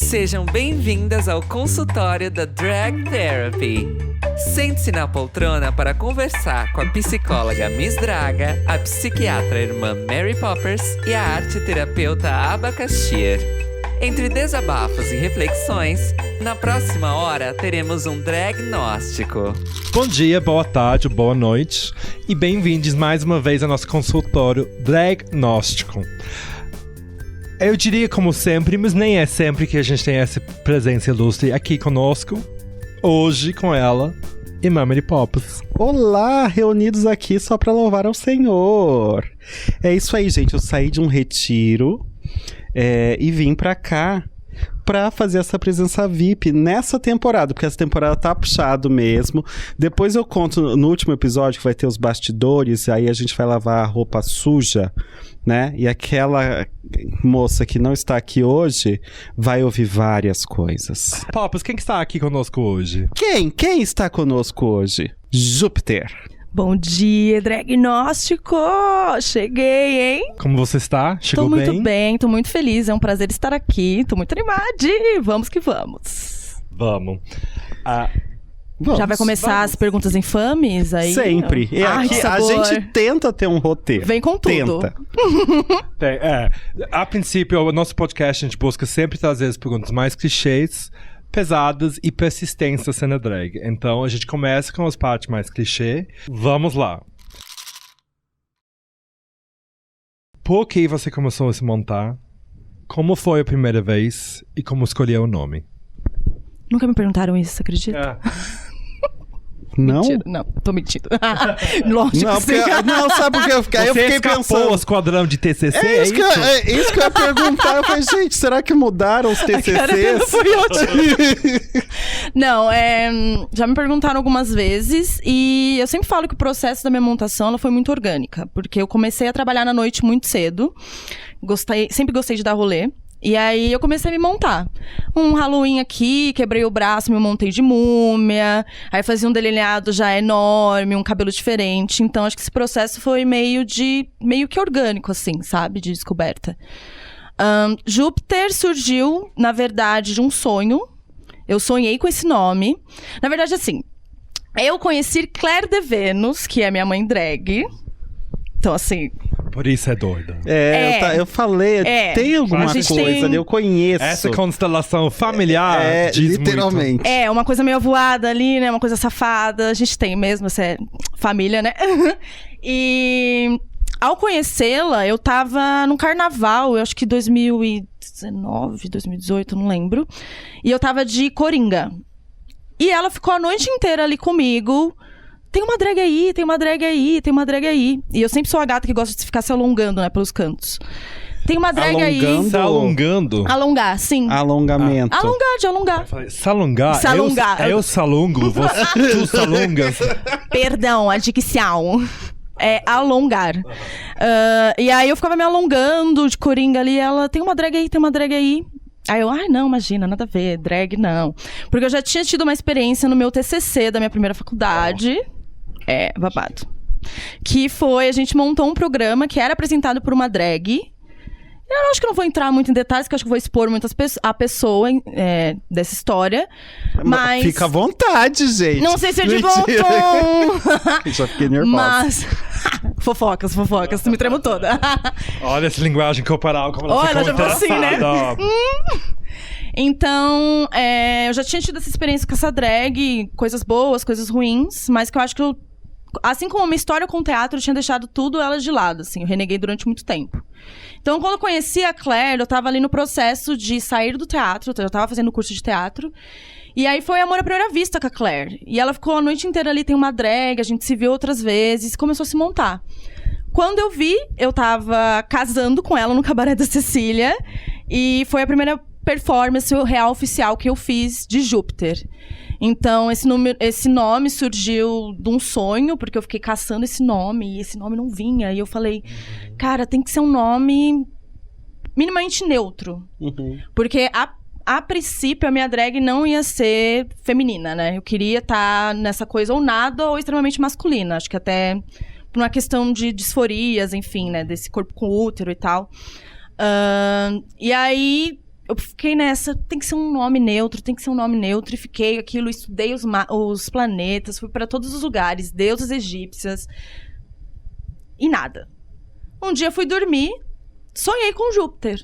Sejam bem-vindas ao consultório da Drag Therapy. Sente-se na poltrona para conversar com a psicóloga Miss Draga, a psiquiatra irmã Mary Poppers e a arte-terapeuta Abacaxir. Entre desabafos e reflexões, na próxima hora teremos um dragnóstico. Bom dia, boa tarde, boa noite e bem-vindos mais uma vez ao nosso consultório Dragnóstico. Eu diria como sempre, mas nem é sempre que a gente tem essa presença ilustre aqui conosco. Hoje com ela, irmã Mary Poppers. Olá, reunidos aqui só para louvar ao Senhor. É isso aí, gente, eu saí de um retiro e vim pra cá pra fazer essa presença VIP nessa temporada, porque essa temporada tá puxado mesmo. Depois eu conto no último episódio que vai ter os bastidores, aí a gente vai lavar a roupa suja, né? E aquela moça que não está aqui hoje vai ouvir várias coisas. Poppers, quem que está aqui conosco hoje? Quem está conosco hoje? Júpiter. Bom dia, Dragnóstico! Cheguei, hein? Como você está? Chegou bem? Tô muito bem, tô muito feliz. É um prazer estar aqui. Tô muito animada. Vamos que vamos. Vamos. Já vai começar as perguntas infames aí? Sempre. A gente tenta ter um roteiro. Vem com tudo. Tenta. A princípio, o nosso podcast a gente busca sempre trazer as perguntas mais clichês, pesadas e persistentes da cena drag. Então a gente começa com as partes mais clichê. Vamos lá. Por que você começou a se montar? Como foi a primeira vez? E como escolheu o nome? Nunca me perguntaram isso, você acredita? Não? Mentira, não, tô mentindo. Lógico Não, que sim. não, sabe por que eu fiquei? Você Eu fiquei escapou pensando. ao esquadrão de TCC, é isso? Isso que eu ia perguntar. Eu falei, gente, será que mudaram os TCCs? Foi ótimo. Não, já me perguntaram algumas vezes e eu sempre falo que o processo da minha montação ela foi muito orgânica, porque eu comecei a trabalhar na noite muito cedo, sempre gostei de dar rolê. E aí eu comecei a me montar. Um Halloween aqui, quebrei o braço, me montei de múmia. Aí fazia um delineado já enorme, um cabelo diferente. Então acho que esse processo foi meio que orgânico, assim, sabe? De descoberta. Júpiter surgiu, na verdade, de um sonho. Eu sonhei com esse nome. Na verdade, assim, eu conheci Claire de Vênus, que é minha mãe drag. Então, assim... Por isso é doida. Eu falei, tem alguma coisa ali, eu conheço. Essa constelação familiar diz literalmente. muito. É, uma coisa meio avoada ali, né? Uma coisa safada. A gente tem mesmo, essa é família, né? E ao conhecê-la, eu tava num carnaval, eu acho que 2019, 2018, não lembro. E eu tava de coringa. E ela ficou a noite inteira ali comigo. Tem uma drag aí, tem uma drag aí, tem uma drag aí. E eu sempre sou a gata que gosta de ficar se alongando, né, pelos cantos. Tem uma drag aí. Se alongando? Alongar, sim. Alongamento. Alongar, de alongar. Salongar? Se alongar. Eu salongo, tu salongas. Perdão, a dicção. É alongar. E aí eu ficava me alongando de coringa ali. Ela, tem uma drag aí, tem uma drag aí. Aí eu, não, imagina, nada a ver, drag não. Porque eu já tinha tido uma experiência no meu TCC da minha primeira faculdade. Babado. Que foi, a gente montou um programa que era apresentado por uma drag. Eu acho que não vou entrar muito em detalhes, porque eu acho que vou expor muito a pessoa dessa história. Mas... Fica à vontade, gente. Não sei se é de bom tom. Já fiquei nervosa. Mas... fofocas, me tremo toda. Olha essa linguagem corporal, como ela ela já ficou assim, né? Então, eu já tinha tido essa experiência com essa drag, coisas boas, coisas ruins, mas que eu acho que assim como uma história com teatro, eu tinha deixado tudo ela de lado, assim, eu reneguei durante muito tempo. Então, quando eu conheci a Claire, eu tava ali no processo de sair do teatro, eu tava fazendo curso de teatro, e aí foi amor à primeira vista com a Claire. E ela ficou a noite inteira ali, tem uma drag, a gente se viu outras vezes, começou a se montar. Quando eu vi, eu tava casando com ela no Cabaré da Cecília, e foi a primeira performance real oficial que eu fiz de Júpiter. Então, esse nome surgiu de um sonho, porque eu fiquei caçando esse nome, e esse nome não vinha. E eu falei, cara, tem que ser um nome minimamente neutro. Porque, a princípio, a minha drag não ia ser feminina, né? Eu queria estar nessa coisa ou nada, ou extremamente masculina. Acho que até por uma questão de disforias, enfim, né? Desse corpo com útero e tal. E aí... eu fiquei nessa, tem que ser um nome neutro, e fiquei aquilo, estudei os planetas, fui pra todos os lugares, deusas egípcias, e nada. Um dia fui dormir, sonhei com Júpiter.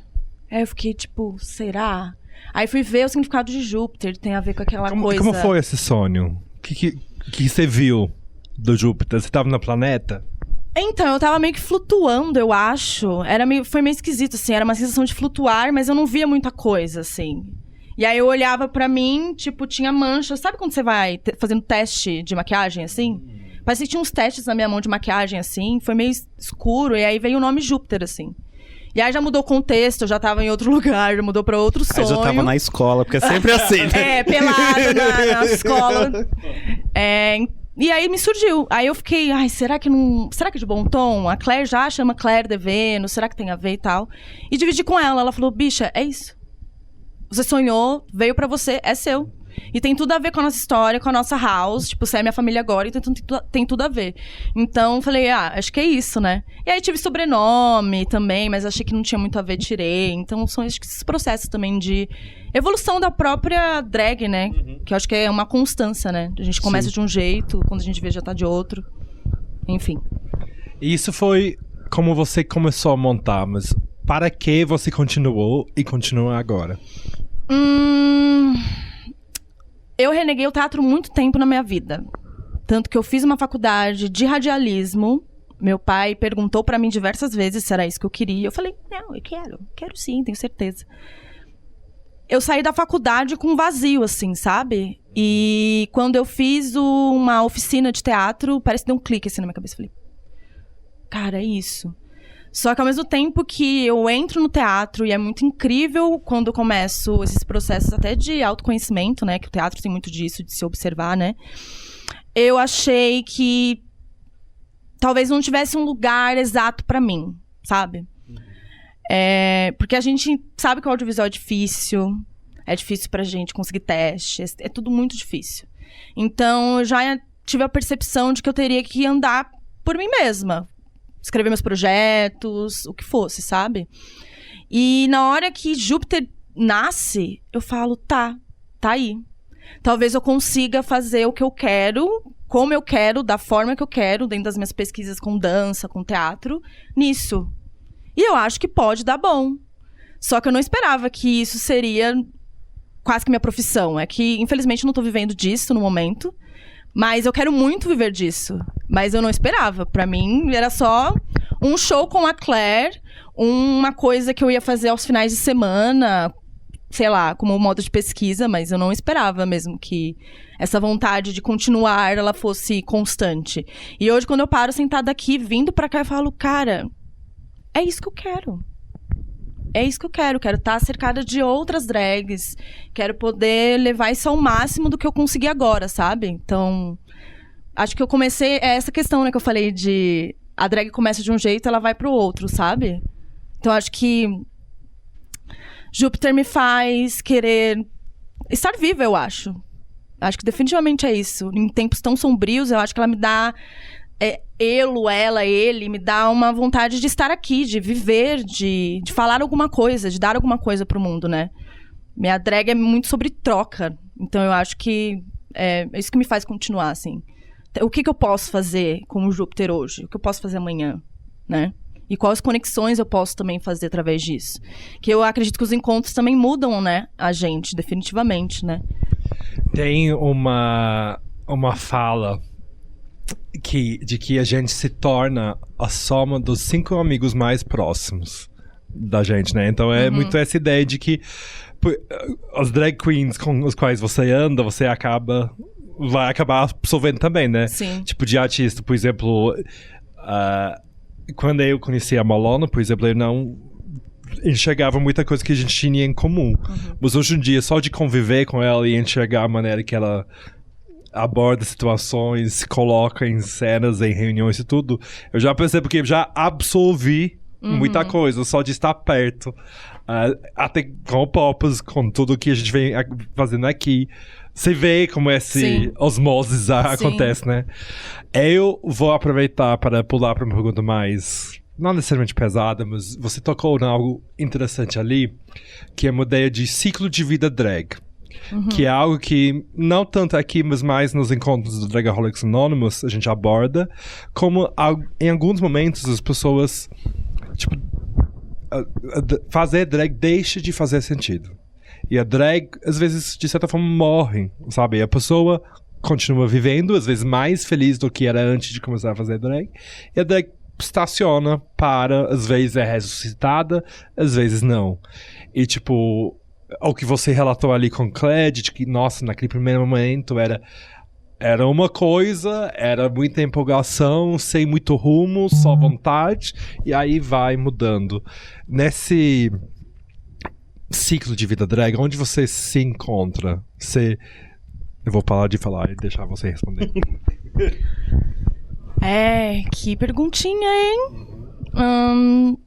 Aí eu fiquei tipo, será? Aí fui ver o significado de Júpiter, tem a ver com aquela coisa... Como foi esse sonho? O que você viu do Júpiter? Você tava no planeta? Então, eu tava meio que flutuando, eu acho. Foi meio esquisito, assim. Era uma sensação de flutuar, mas eu não via muita coisa, assim. E aí eu olhava pra mim, tipo, tinha manchas. Sabe quando você vai fazendo teste de maquiagem, assim? Parecia que tinha uns testes na minha mão de maquiagem, assim. Foi meio escuro, e aí veio o nome Júpiter, assim. E aí já mudou o contexto, eu já tava em outro lugar, já mudou pra outro sonho. Aí já tava na escola, porque é sempre assim, né? Pelado na escola. E aí me surgiu. Aí eu fiquei, será que é de bom tom? A Claire já chama Claire de Vênus, será que tem a ver e tal? E dividi com ela, ela falou, bicha, é isso. Você sonhou, veio pra você, é seu. E tem tudo a ver com a nossa história, com a nossa house. Tipo, você é minha família agora, então tem tudo a ver. Então, falei, acho que é isso, né? E aí tive sobrenome também, mas achei que não tinha muito a ver, tirei. Então, são esses processos também de evolução da própria drag, né? Que eu acho que é uma constância, né? A gente começa de um jeito, quando a gente vê já tá de outro. Enfim. Isso foi como você começou a montar, mas para que você continuou e continua agora? Eu reneguei o teatro muito tempo na minha vida. Tanto que eu fiz uma faculdade de radialismo. Meu pai perguntou pra mim diversas vezes se era isso que eu queria. Eu falei, não, eu quero sim, tenho certeza. Eu saí da faculdade com um vazio, assim, sabe? E quando eu fiz uma oficina de teatro, parece que deu um clique assim na minha cabeça. Eu falei, cara, é isso. Só que ao mesmo tempo que eu entro no teatro, e é muito incrível quando eu começo esses processos até de autoconhecimento, né? Que o teatro tem muito disso, de se observar, né? Eu achei que talvez não tivesse um lugar exato pra mim, sabe? Porque a gente sabe que o audiovisual é difícil pra gente conseguir teste, é tudo muito difícil. Então, eu já tive a percepção de que eu teria que andar por mim mesma. Escrever meus projetos, o que fosse, sabe? E na hora que Júpiter nasce, eu falo, tá aí. Talvez eu consiga fazer o que eu quero, como eu quero, da forma que eu quero, dentro das minhas pesquisas com dança, com teatro, nisso. E eu acho que pode dar bom. Só que eu não esperava que isso seria quase que minha profissão. É que, infelizmente, eu não tô vivendo disso no momento. Mas eu quero muito viver disso. Mas eu não esperava. Pra mim, era só um show com a Claire, uma coisa que eu ia fazer aos finais de semana, sei lá, como modo de pesquisa, mas eu não esperava mesmo que essa vontade de continuar, ela fosse constante. E hoje, quando eu paro sentada aqui, vindo pra cá, eu falo, cara, é isso que eu quero. É isso que eu quero. Quero estar cercada de outras drags. Quero poder levar isso ao máximo do que eu consegui agora, sabe? Então, acho que eu comecei... É essa questão, né, que eu falei de... A drag começa de um jeito, ela vai pro outro, sabe? Então, acho que... Júpiter me faz querer estar viva, eu acho. Acho que definitivamente é isso. Em tempos tão sombrios, eu acho que ela me dá... ele, me dá uma vontade de estar aqui, de viver, de falar alguma coisa, de dar alguma coisa pro mundo, né? Minha drag é muito sobre troca. Então eu acho que é isso que me faz continuar, assim. O que eu posso fazer com o Júpiter hoje? O que eu posso fazer amanhã, né? E quais conexões eu posso também fazer através disso? Que eu acredito que os encontros também mudam, né? A gente, definitivamente, né? Tem uma fala... de que a gente se torna a soma dos 5 amigos mais próximos da gente, né? Então é muito essa ideia de que as drag queens com os quais você anda, você vai acabar absorvendo também, né? Sim. Tipo de artista, por exemplo, quando eu conheci a Malona, por exemplo, eu não enxergava muita coisa que a gente tinha em comum. Mas hoje em dia, só de conviver com ela e enxergar a maneira que ela aborda situações, se coloca em cenas, em reuniões e tudo, eu já percebo que eu já absorvi muita coisa, só de estar perto. Até com o Poppers, com tudo que a gente vem fazendo aqui. Você vê como esse osmose acontece, né? Eu vou aproveitar para pular para uma pergunta mais não necessariamente pesada, mas você tocou em algo interessante ali, que é uma ideia de ciclo de vida drag. Que é algo que, não tanto aqui, mas mais nos encontros do Dragaholics Anonymous, a gente aborda, como em alguns momentos as pessoas, tipo, fazer drag deixa de fazer sentido. E a drag, às vezes, de certa forma, morre, sabe? E a pessoa continua vivendo, às vezes mais feliz do que era antes de começar a fazer drag, e a drag estaciona para, às vezes é ressuscitada, às vezes não. E, tipo, o que você relatou ali com Cled, de que, nossa, naquele primeiro momento era uma coisa, era muita empolgação, sem muito rumo, só vontade, e aí vai mudando. Nesse ciclo de vida drag, onde você se encontra? Eu vou parar de falar e deixar você responder. Que perguntinha, hein?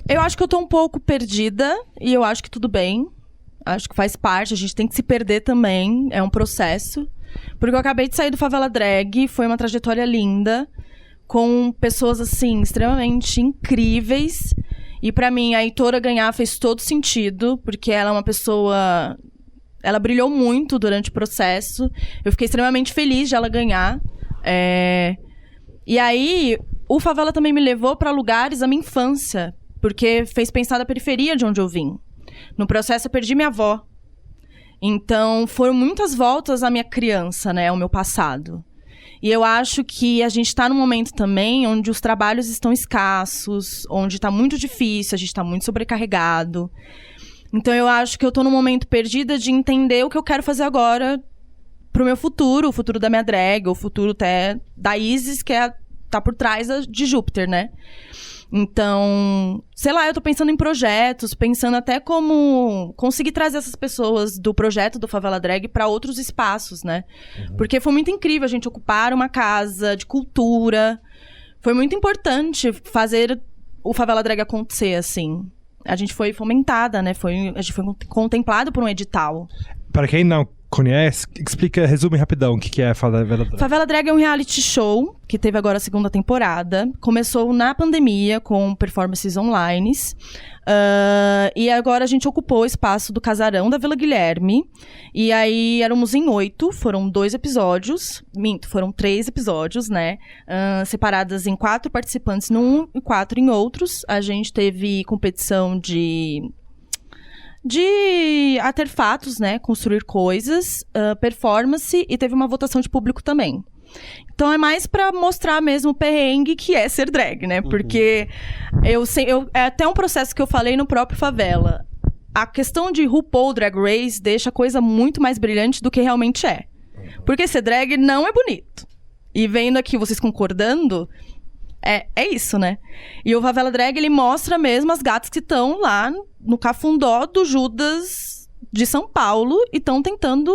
Eu acho que eu tô um pouco perdida, e eu acho que tudo bem. Acho que faz parte, a gente tem que se perder também, é um processo. Porque eu acabei de sair do Favela Drag, foi uma trajetória linda, com pessoas, assim, extremamente incríveis. E pra mim, a Heitora ganhar fez todo sentido, porque ela é uma pessoa... Ela brilhou muito durante o processo. Eu fiquei extremamente feliz de ela ganhar. E aí, o Favela também me levou pra lugares da minha infância, porque fez pensar da periferia de onde eu vim. No processo, eu perdi minha avó. Então, foram muitas voltas à minha criança, né? Ao meu passado. E eu acho que a gente tá num momento também onde os trabalhos estão escassos, onde tá muito difícil, a gente tá muito sobrecarregado. Então, eu acho que eu tô num momento perdida de entender o que eu quero fazer agora pro meu futuro, o futuro da minha drag, o futuro até da Isis, que tá por trás de Júpiter, né? Então, sei lá, eu tô pensando em projetos, pensando até como conseguir trazer essas pessoas do projeto do Favela Drag pra outros espaços, né? Porque foi muito incrível a gente ocupar uma casa de cultura. Foi muito importante fazer o Favela Drag acontecer, assim. A gente foi fomentada, né? A gente foi contemplado por um edital. Para quem não conhece, resume rapidão o que é Favela Drag. Favela Drag é um reality show que teve agora a 2ª temporada. Começou na pandemia com performances online. E agora a gente ocupou o espaço do Casarão da Vila Guilherme. E aí éramos em 8, foram 2 episódios. Foram 3 episódios, né? Separadas em 4 participantes num e 4 em outros. A gente teve competição de artefatos, né? Construir coisas, performance, e teve uma votação de público também. Então é mais pra mostrar mesmo o perrengue que é ser drag, né? Porque é até um processo que eu falei no próprio Favela. A questão de RuPaul Drag Race deixa a coisa muito mais brilhante do que realmente é. Porque ser drag não é bonito. E vendo aqui vocês concordando... É isso, né? E o Favela Drag, ele mostra mesmo as gatas que estão lá no cafundó do Judas de São Paulo e estão tentando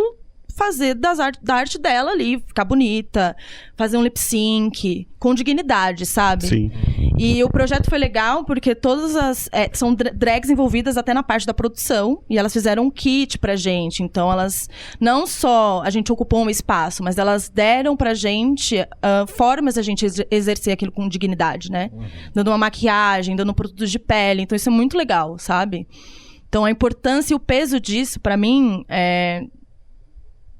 fazer da arte dela ali, ficar bonita, fazer um lip sync, com dignidade, sabe? Sim. E o projeto foi legal porque todas as... são drags envolvidas até na parte da produção, e elas fizeram um kit pra gente. Então, elas... Não só a gente ocupou um espaço, mas elas deram pra gente formas da gente exercer aquilo com dignidade, né? Dando uma maquiagem, dando produtos de pele. Então, isso é muito legal, sabe? Então, a importância e o peso disso, pra mim,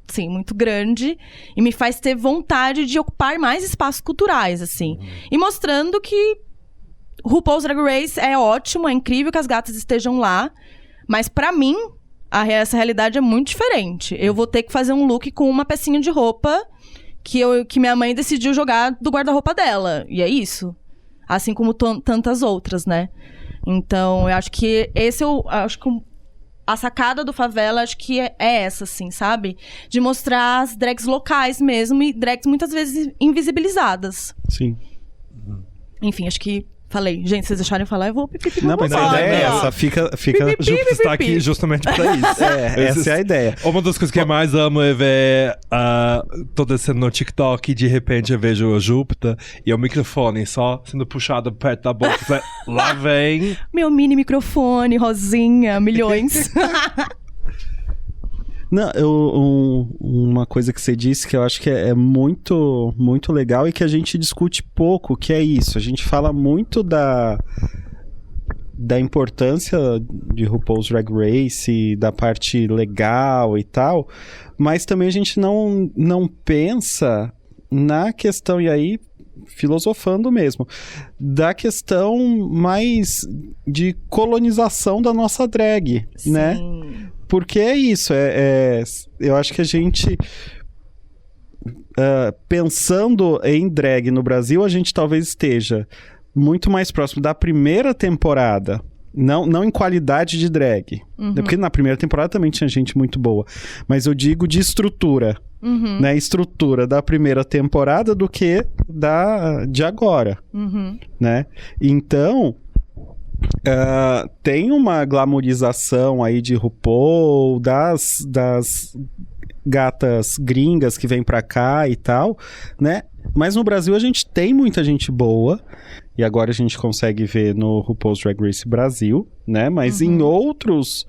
sim, muito grande, e me faz ter vontade de ocupar mais espaços culturais, assim. E mostrando que RuPaul's Drag Race é ótimo, é incrível que as gatas estejam lá, mas pra mim, essa realidade é muito diferente. Eu vou ter que fazer um look com uma pecinha de roupa que minha mãe decidiu jogar do guarda-roupa dela, e é isso. Assim como tantas outras, né? Então, eu acho que a sacada do Favela, acho que é essa, assim, sabe? De mostrar as drags locais mesmo, e drags muitas vezes invisibilizadas. Sim. Enfim, acho que falei. Gente, se vocês deixarem falar, eu vou Não, mas a ideia é essa. Fica... Júpiter está aqui justamente pra isso. Essa é a ideia. Uma das coisas que eu mais amo é ver toda cena no TikTok, e de repente eu vejo a Júpiter e o microfone só sendo puxado perto da boca. Lá vem... Meu mini microfone, rosinha, milhões. Não, uma coisa que você disse que eu acho que é muito, muito legal e que a gente discute pouco, que é isso. A gente fala muito da importância de RuPaul's Drag Race, da parte legal e tal, mas também a gente não pensa na questão, e aí filosofando mesmo, da questão mais de colonização da nossa drag, Sim. né? Porque é isso, eu acho que a gente, pensando em drag no Brasil, a gente talvez esteja muito mais próximo da primeira temporada, não em qualidade de drag, porque na primeira temporada também tinha gente muito boa, mas eu digo de estrutura, né? Estrutura da primeira temporada do que de agora, né? Então, tem uma glamorização aí de RuPaul, das gatas gringas que vêm pra cá e tal, né? Mas no Brasil a gente tem muita gente boa, e agora a gente consegue ver no RuPaul's Drag Race Brasil, né? Mas em outros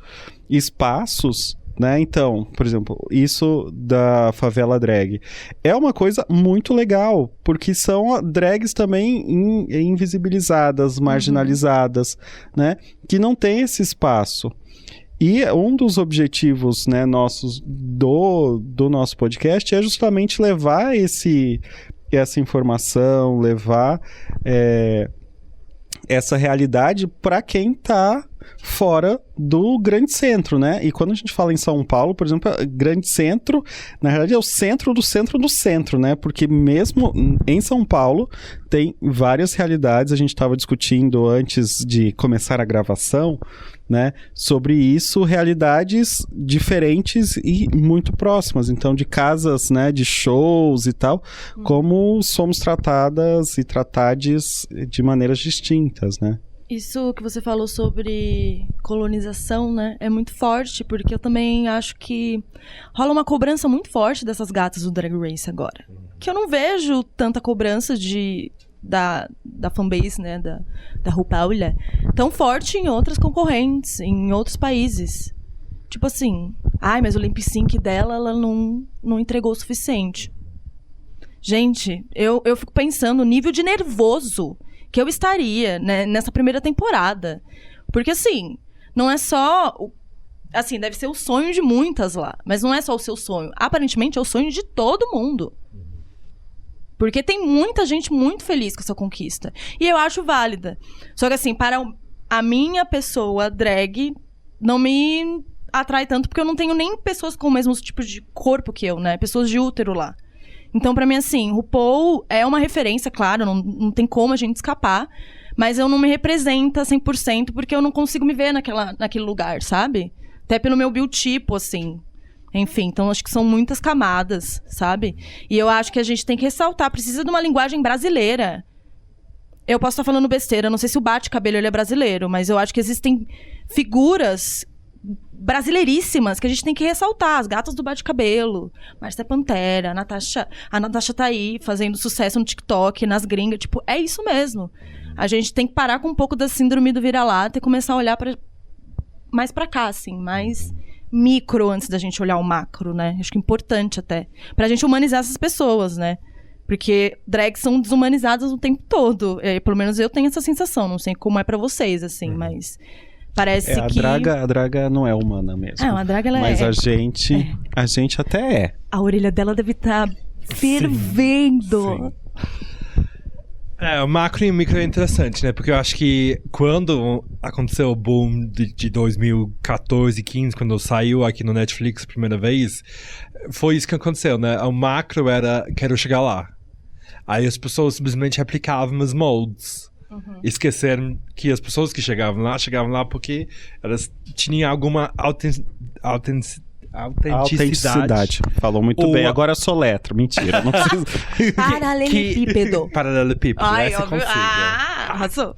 espaços, né? Então, por exemplo, isso da favela drag é uma coisa muito legal, porque são drags também invisibilizadas, marginalizadas, né? Que não tem esse espaço. E um dos objetivos, né, nossos do nosso podcast é justamente levar essa informação, levar essa realidade para quem está fora do grande centro, né? E quando a gente fala em São Paulo, por exemplo, grande centro, na realidade é o centro do centro do centro, né? Porque mesmo em São Paulo tem várias realidades. A gente estava discutindo antes de começar a gravação, né? Sobre isso, realidades diferentes e muito próximas. Então, de casas, né? De shows e tal, como somos tratadas e tratadas de maneiras distintas, né? Isso que você falou sobre colonização, né, é muito forte, porque eu também acho que rola uma cobrança muito forte dessas gatas do Drag Race agora. Que eu não vejo tanta cobrança da fanbase, né, da RuPaul, tão forte em outras concorrentes, em outros países. Tipo assim, mas o lip sync dela, ela não entregou o suficiente. Gente, eu fico pensando no nível de nervoso que eu estaria, né, nessa primeira temporada. Porque, assim, não é só... Assim, deve ser o sonho de muitas lá. Mas não é só o seu sonho. Aparentemente, é o sonho de todo mundo. Porque tem muita gente muito feliz com essa conquista. E eu acho válida. Só que, assim, para a minha pessoa drag, não me atrai tanto, porque eu não tenho nem pessoas com o mesmo tipo de corpo que eu, né? Pessoas de útero lá. Então, pra mim, assim, RuPaul é uma referência, claro, não tem como a gente escapar, mas eu não me representa 100% porque eu não consigo me ver naquele lugar, sabe? Até pelo meu biotipo, assim. Enfim, então acho que são muitas camadas, sabe? E eu acho que a gente tem que ressaltar, precisa de uma linguagem brasileira. Eu posso estar falando besteira, não sei se o Bate-Cabelo ele é brasileiro, mas eu acho que existem figuras brasileiríssimas que a gente tem que ressaltar. As gatas do Bate-Cabelo, Márcia Pantera, a Natasha tá aí fazendo sucesso no TikTok, nas gringas. Tipo, é isso mesmo. A gente tem que parar com um pouco da síndrome do vira-lata e começar a olhar mais pra cá, assim, mais micro antes da gente olhar o macro, né? Acho que é importante até. Pra gente humanizar essas pessoas, né? Porque drags são desumanizadas o tempo todo. Pelo menos eu tenho essa sensação. Não sei como é pra vocês, assim, mas... Parece que... A draga não é humana mesmo. A draga ela mas a gente até é. A orelha dela deve estar fervendo. Sim. O macro e o micro é interessante, né? Porque eu acho que quando aconteceu o boom de 2014, 15, quando saiu aqui no Netflix a primeira vez, foi isso que aconteceu, né? O macro era, quero chegar lá. Aí as pessoas simplesmente replicavam os moldes. Esqueceram que as pessoas que chegavam lá porque elas tinham alguma autenticidade. Falou muito bem. Agora soletra. Mentira. Não preciso. Paralelepípedo. Paralelepípedo. Essa consigo. Arrasou.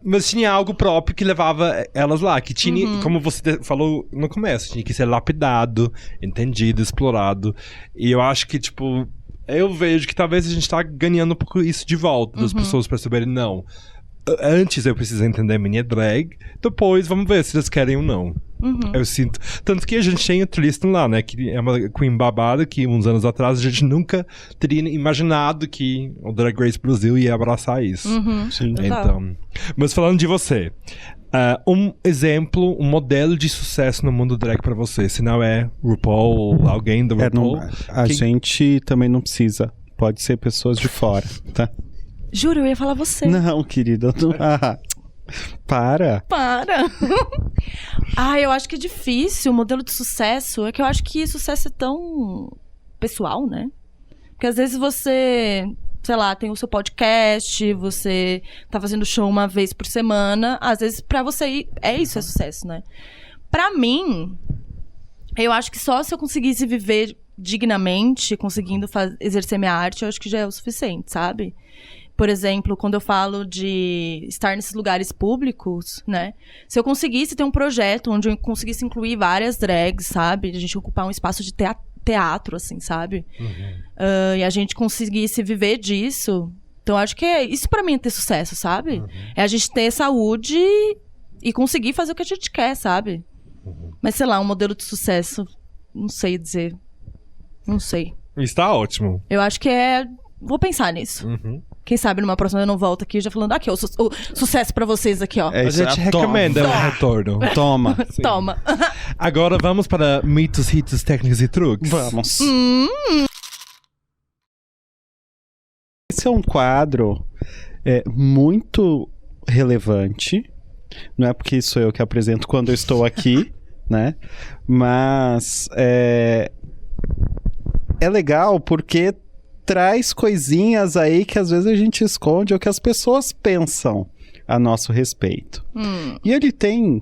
Mas tinha algo próprio que levava elas lá. Que tinha, como você falou no começo, tinha que ser lapidado, entendido, explorado. E eu acho que, tipo... Eu vejo que talvez a gente tá ganhando um pouco isso de volta, das pessoas perceberem, não. Antes eu preciso entender minha drag, depois vamos ver se eles querem ou não. Eu sinto. Tanto que a gente tem a Tristan lá, né? Que é uma queen babada que uns anos atrás a gente nunca teria imaginado que o Drag Race Brasil ia abraçar isso. Sim. Então, mas falando de você, um exemplo, um modelo de sucesso no mundo drag pra você, se não é RuPaul ou alguém do RuPaul. A gente também não precisa. Pode ser pessoas de fora, tá? Juro, eu ia falar você. Não, querida. Para. Eu acho que é difícil. O modelo de sucesso é que eu acho que sucesso é tão pessoal, né? Porque às vezes você, sei lá, tem o seu podcast, você tá fazendo show uma vez por semana. Às vezes pra você é sucesso, né? Pra mim, eu acho que só se eu conseguisse viver dignamente, conseguindo exercer minha arte, eu acho que já é o suficiente, sabe? Por exemplo, quando eu falo de estar nesses lugares públicos, né? Se eu conseguisse ter um projeto onde eu conseguisse incluir várias drags, sabe? A gente ocupar um espaço de teatro, assim, sabe? E a gente conseguisse viver disso. Então, acho que isso pra mim é ter sucesso, sabe? É a gente ter saúde e conseguir fazer o que a gente quer, sabe? Mas, sei lá, um modelo de sucesso, não sei dizer. Não sei. Está ótimo. Eu acho que vou pensar nisso. Quem sabe numa próxima eu não volto aqui já falando, aqui, o sucesso pra vocês aqui, ó. A gente recomenda um retorno. Toma. Toma. Agora vamos para mitos, hitos, técnicas e truques? Vamos. Esse é um quadro muito relevante. Não é porque sou eu que apresento quando eu estou aqui, né? Mas é legal porque traz coisinhas aí que às vezes a gente esconde ou que as pessoas pensam a nosso respeito. E ele tem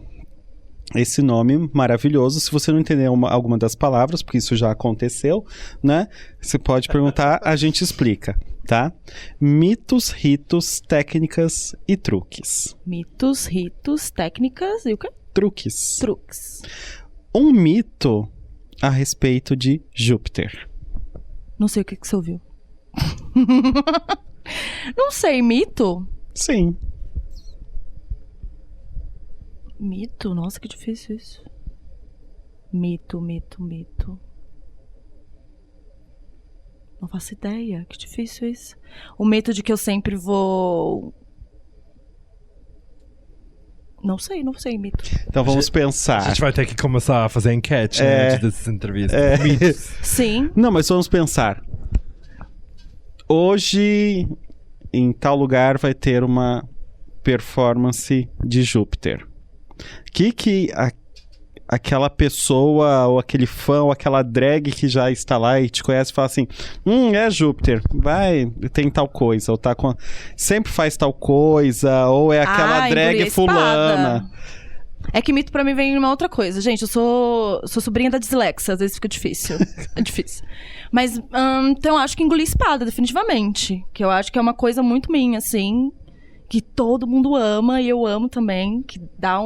esse nome maravilhoso. Se você não entender alguma das palavras, porque isso já aconteceu, né? Você pode perguntar, a gente explica, tá? Mitos, ritos, técnicas e truques. Mitos, ritos, técnicas e o quê? Truques. Truques. Um mito a respeito de Júpiter. Não sei o que você ouviu. Não sei, mito? Sim. Mito? Nossa, que difícil isso. Mito. Não faço ideia, que difícil isso. O mito de que eu sempre vou... Não sei, mito. Então vamos pensar. A gente vai ter que começar a fazer enquete antes dessas entrevistas. Mitos. Sim. Não, mas vamos pensar. Hoje, em tal lugar, vai ter uma performance de Júpiter. Que aquela pessoa, ou aquele fã, ou aquela drag que já está lá e te conhece, fala assim, é Júpiter, vai, tem tal coisa, ou sempre faz tal coisa, ou é aquela drag fulana. É que mito pra mim vem uma outra coisa. Gente, eu sou sobrinha da dislexia, às vezes fica difícil. É difícil. Mas, então, eu acho que engolir espada, definitivamente. Que eu acho que é uma coisa muito minha, assim, que todo mundo ama, e eu amo também, que dá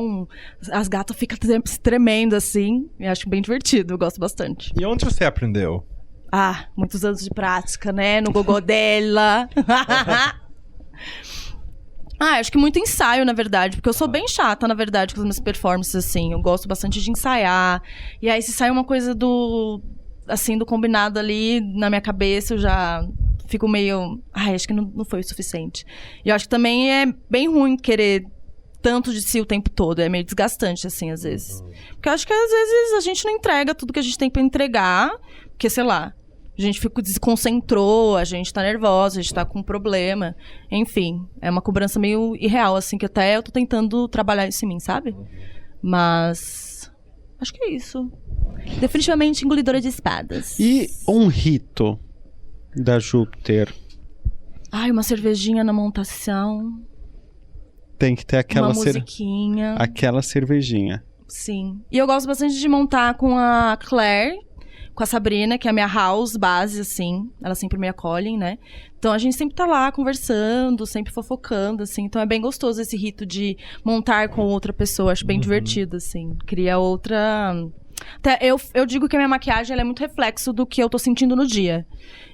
as gatas ficam tremendo, assim, e acho bem divertido, eu gosto bastante. E onde você aprendeu? Muitos anos de prática, né? No gogó dela. Acho que muito ensaio, na verdade, porque eu sou bem chata, na verdade, com as minhas performances, assim. Eu gosto bastante de ensaiar. E aí, se sai uma coisa do combinado ali na minha cabeça, eu já fico meio... acho que não foi o suficiente. E eu acho que também é bem ruim querer tanto de si o tempo todo. É meio desgastante, assim, às vezes. Porque eu acho que, às vezes, a gente não entrega tudo que a gente tem pra entregar. Porque, sei lá, a gente desconcentrou, a gente tá nervosa, a gente tá com um problema. Enfim, é uma cobrança meio irreal, assim, que até eu tô tentando trabalhar isso em mim, sabe? Mas... acho que é isso. Definitivamente engolidora de espadas. E um rito da Júpiter? Uma cervejinha na montação. Tem que ter aquela uma musiquinha. Aquela cervejinha. Sim. E eu gosto bastante de montar com a Claire, com a Sabrina, que é a minha house base, assim. Elas sempre me acolhem, né? Então, a gente sempre tá lá conversando, sempre fofocando, assim. Então, é bem gostoso esse rito de montar com outra pessoa. Acho bem divertido, assim. Cria outra Eu digo que a minha maquiagem ela é muito reflexo do que eu tô sentindo no dia.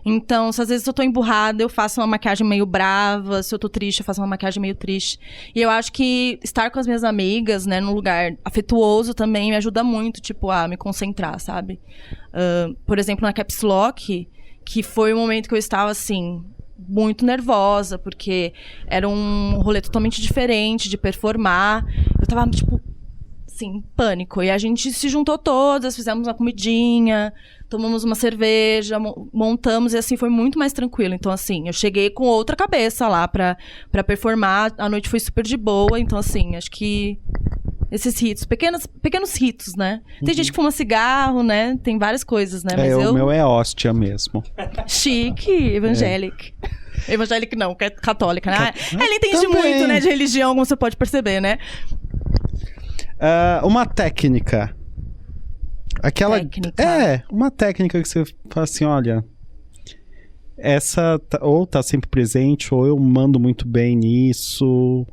Então, se às vezes eu tô emburrada, eu faço uma maquiagem meio brava. Se eu tô triste, eu faço uma maquiagem meio triste. E eu acho que estar com as minhas amigas, né, num lugar afetuoso também me ajuda muito, tipo, a me concentrar, sabe? Por exemplo, na Caps Lock, que foi um momento que eu estava, assim, muito nervosa, porque era um rolê totalmente diferente de performar. Eu tava, tipo, assim, pânico. E a gente se juntou todas, fizemos uma comidinha, tomamos uma cerveja, montamos, e assim, foi muito mais tranquilo. Então, assim, eu cheguei com outra cabeça lá pra performar, a noite foi super de boa, então, assim, acho que esses ritos, pequenos ritos, né? Tem gente que fuma cigarro, né? Tem várias coisas, né? Mas o meu é hóstia mesmo. Chique, evangélica. Evangélica não, católica, né? Ela entende Também. muito, né, de religião, como você pode perceber, né? Uma técnica. Aquela. Técnica. Uma técnica que você fala assim: olha, essa ou tá sempre presente, ou eu mando muito bem nisso.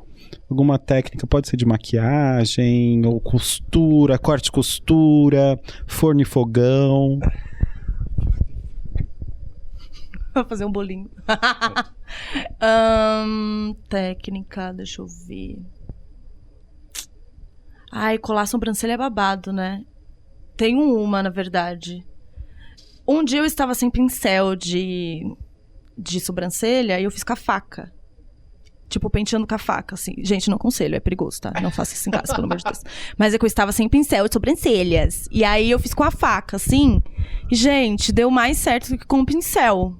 Alguma técnica, pode ser de maquiagem, ou costura, corte e costura, forno e fogão. Vou fazer um bolinho. Técnica, deixa eu ver. Ai, colar sobrancelha é babado, né? Tenho uma, na verdade. Um dia eu estava sem pincel de sobrancelha e eu fiz com a faca. Tipo, penteando com a faca, assim. Gente, não aconselho, é perigoso, tá? Não faça isso em casa, pelo amor de Deus. Mas é que eu estava sem pincel de sobrancelhas. E aí eu fiz com a faca, assim. E, gente, deu mais certo do que com o pincel.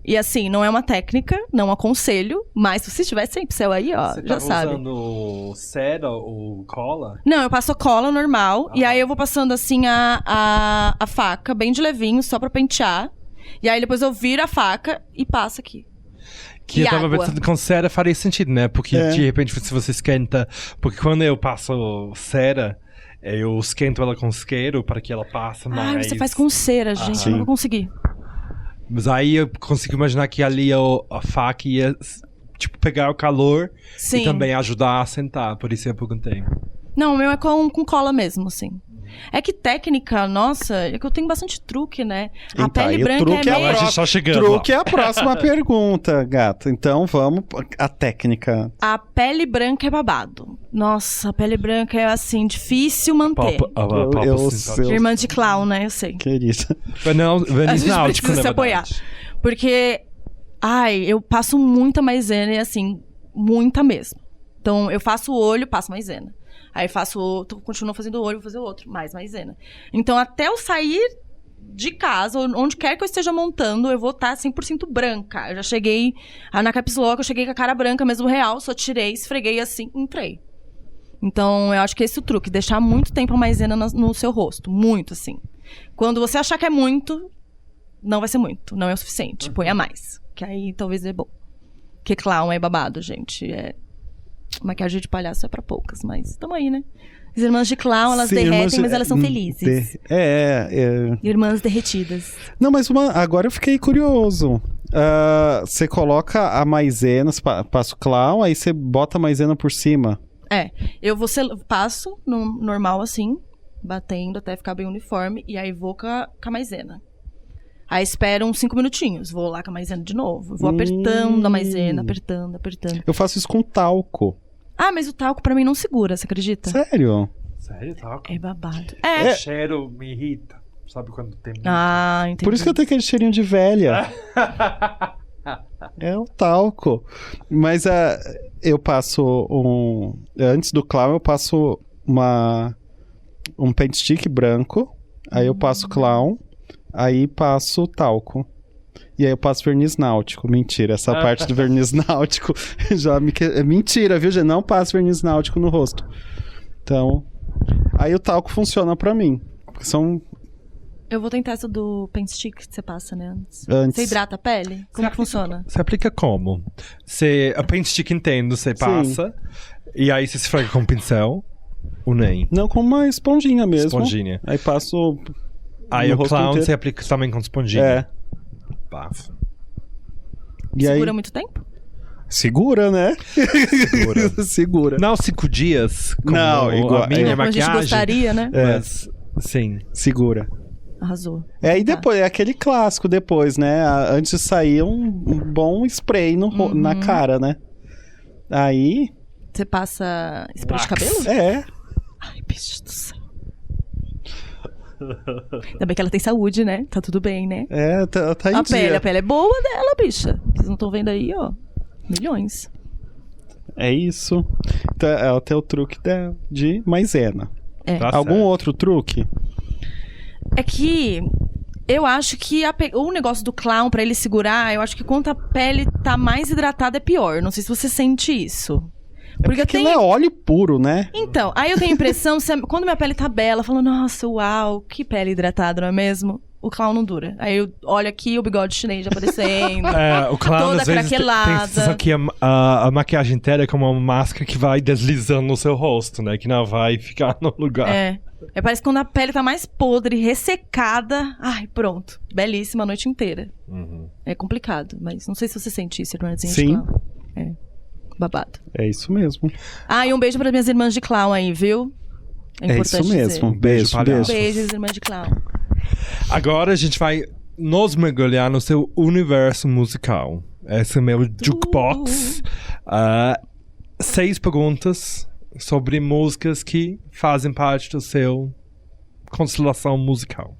E assim, não é uma técnica, não aconselho, mas se você estiver sem pincel aí, ó, Você já sabe. Você usando cera ou cola? Não, eu passo cola normal, e aí eu vou passando assim a faca, bem de levinho, só pra pentear. E aí depois eu viro a faca e passo aqui. Que E eu tava água. pensando com cera faria sentido, né? Porque de repente se você esquenta... Porque quando eu passo cera, eu esquento ela com isqueiro para que ela passe mais... Ah, você faz com cera, gente, eu sim. não vou conseguir. Mas aí eu consigo imaginar que ali a faca ia, tipo, pegar o calor Sim. e também ajudar a sentar. Por isso eu perguntei. Não, o meu é com cola mesmo, assim. É que técnica, nossa, é que eu tenho bastante truque, né? A Então, pele aí o branca truque é é meio... A gente tá chegando Truque lá. é a próxima pergunta, gato. Então vamos a técnica. A pele branca é babado. Nossa, a pele branca é, assim, difícil manter. Irmã de clown, né? Eu sei. Querida. Não, A verniz gente náutico, precisa na se apoiar. verdade. Porque, eu passo muita maisena e, assim, muita mesmo. Então, eu faço o olho, passo maisena. Aí faço outro, continuo fazendo o olho, vou fazer o outro, mais maisena. Então, até eu sair de casa, onde quer que eu esteja montando, eu vou estar 100% branca. Eu já cheguei, na Caps Lock, eu cheguei com a cara branca mesmo real, só tirei, esfreguei assim, entrei. Então, eu acho que esse é o truque, deixar muito tempo a maisena no seu rosto, muito assim. Quando você achar que é muito, não vai ser muito, não é o suficiente, põe a mais, que aí talvez é bom. Porque clown é babado, gente, maquiagem de palhaço é pra poucas, mas tamo aí, né? As irmãs de clown, elas derretem, mas elas são felizes. Irmãs derretidas. Não, mas agora eu fiquei curioso. Você coloca a maisena, você passa o clown, aí você bota a maisena por cima. Eu passo no normal assim, batendo até ficar bem uniforme, e aí vou com a maisena. Aí espero uns 5 minutinhos, vou lá com a maisena de novo. Vou apertando a maisena, apertando. Eu faço isso com talco. Ah, mas o talco pra mim não segura, você acredita? Sério? Sério, talco? É babado. O cheiro me irrita. Sabe quando tem muito? Ah, entendi. Por isso que eu tenho aquele cheirinho de velha. É o talco. Mas eu passo antes do clown, eu passo um paint stick branco. Aí eu passo clown. Aí passo talco. E aí eu passo verniz náutico. Mentira, essa parte do verniz náutico já é mentira, viu, gente? Não passo verniz náutico no rosto. Então, aí o talco funciona pra mim. Eu vou tentar essa do paint stick que você passa, né? Antes. Você hidrata a pele? Como que funciona? Você aplica como? A paint stick entendo, você passa. E aí você esfrega com um pincel. Ou nem? Não, com uma esponjinha mesmo. Esponjinha. Aí passo... Aí no o rosto clown inteiro. você aplica também com esponjinha. Bafo. E Segura aí, muito tempo? Segura, né? Segura. Não 5 dias, como Não, igual- a minha Como a gente maquiagem. gostaria, né? Mas, sim. Segura. Arrasou. E depois, é aquele clássico depois, né? Antes de sair, um bom spray na cara, né? Aí, Você passa spray de Wax. cabelo? é. Ai, bicho do céu. Ainda bem que ela tem saúde, né? Tá tudo bem, né? Tá em A dia. pele é boa dela, bicha. Vocês não estão vendo aí, ó. Milhões. É isso. Então, é o teu truque de maisena. É. Tá Algum certo. outro truque? É que eu acho que o negócio do clown, pra ele segurar, eu acho que quanto a pele tá mais hidratada é pior. Não sei se você sente isso. Porque eu Aquilo tenho... é óleo puro, né? Então, aí eu tenho a impressão, quando minha pele tá bela, eu falo, nossa, uau, que pele hidratada, não é mesmo? O clown não dura. Aí eu olho aqui o bigode chinês aparecendo. O clown Toda às vezes tem craquelada. a sensação que a maquiagem inteira é como uma máscara que vai deslizando no seu rosto, né? Que não vai ficar no lugar. Parece que quando a pele tá mais podre, ressecada. Ai, pronto. Belíssima a noite inteira. É complicado, mas não sei se você sente isso, irmãzinha de Sim. clown. É. Babado. É isso mesmo. Ah, e um beijo para minhas irmãs de clown aí, viu? É isso mesmo. Beijo, palhaço. beijo. Beijos, irmãs de clown. Agora a gente vai nos mergulhar no seu universo musical. Esse é meu jukebox. 6 perguntas sobre músicas que fazem parte do seu constelação musical.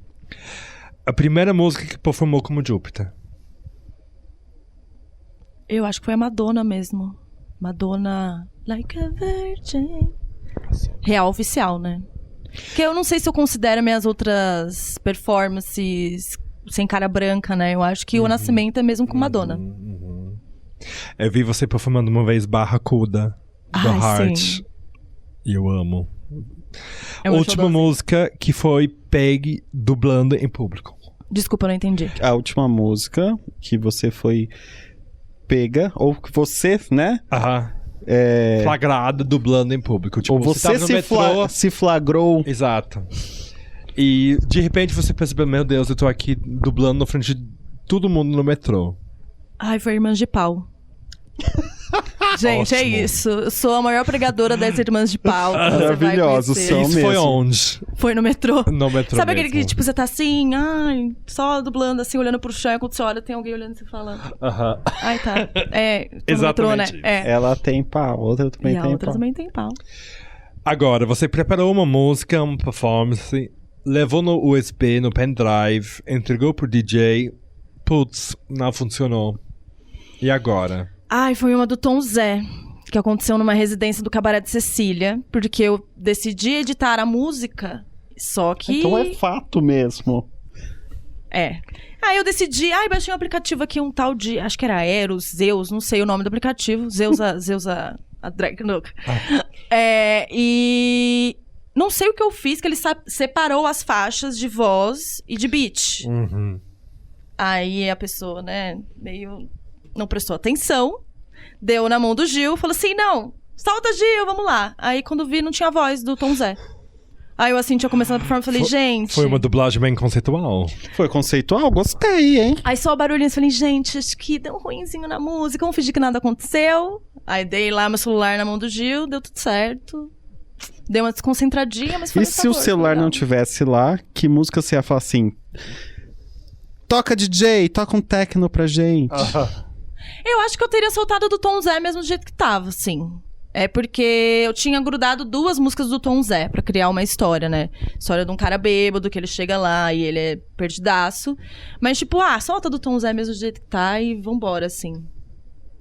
A primeira música que performou como Júpiter. Eu acho que foi a Madonna mesmo. Madonna, like a virgin. Real oficial, né? Que eu não sei se eu considero minhas outras performances sem cara branca, né? Eu acho que o Nascimento é mesmo com Madonna. Eu vi você performando uma vez Barracuda do Ai, Heart. sim. E eu amo. É uma Última showdown. música que foi Peg dublando em público. Desculpa, eu não entendi. A última música que você foi pega, ou que você, né? Flagrada dublando em público. Tipo, Ou você tava no metrô. se flagrou. Exato. E de repente você percebeu, meu Deus, eu tô aqui dublando na frente de todo mundo no metrô. Ai, foi Irmãs de Pau. Gente, é Ótimo. isso. Eu sou a maior pregadora das Irmãs de Pau. que você vai Maravilhosos conhecer. são. Isso mesmo. foi onde? Foi no metrô. No metrô Sabe aquele mesmo. que, tipo, você tá assim, ai, só dublando, assim, olhando pro chão, e quando você olha, tem alguém olhando e você fala, Aham. ai, tá. Tô no Exatamente. metrô, né? Ela tem pau, outra também E a tem outra pau. também tem pau. Agora, você preparou uma música, uma performance, levou no USB, no pendrive, entregou pro DJ, putz, não funcionou. E agora? Ai, foi uma do Tom Zé, que aconteceu numa residência do Cabaré de Cecília, porque eu decidi editar a música, só que... Então é fato mesmo. Aí eu decidi, baixei um aplicativo aqui, um tal de, acho que era Eros, Zeus, não sei o nome do aplicativo, Zeusa, a drag, não. E não sei o que eu fiz, que ele separou as faixas de voz e de beat. Aí a pessoa, né, meio não prestou atenção, deu na mão do Gil, falou assim, não, solta Gil, vamos lá. Aí quando vi, não tinha a voz do Tom Zé. Aí eu assim, tinha começado a performance, falei, gente... Foi uma dublagem bem conceitual. Foi conceitual? Gostei, hein? Aí só o barulhinho, falei, gente, acho que deu um ruinzinho na música, vamos fingir que nada aconteceu. Aí dei lá meu celular na mão do Gil, deu tudo certo. Deu uma desconcentradinha, mas foi E se o celular não tivesse lá, que música você ia falar assim? Toca DJ, toca um techno pra gente. Eu acho que eu teria soltado do Tom Zé mesmo do jeito que tava, assim. É porque eu tinha grudado 2 músicas do Tom Zé pra criar uma história, né? História de um cara bêbado, que ele chega lá e ele é perdidaço. Mas tipo, solta do Tom Zé mesmo do jeito que tá e vambora, assim.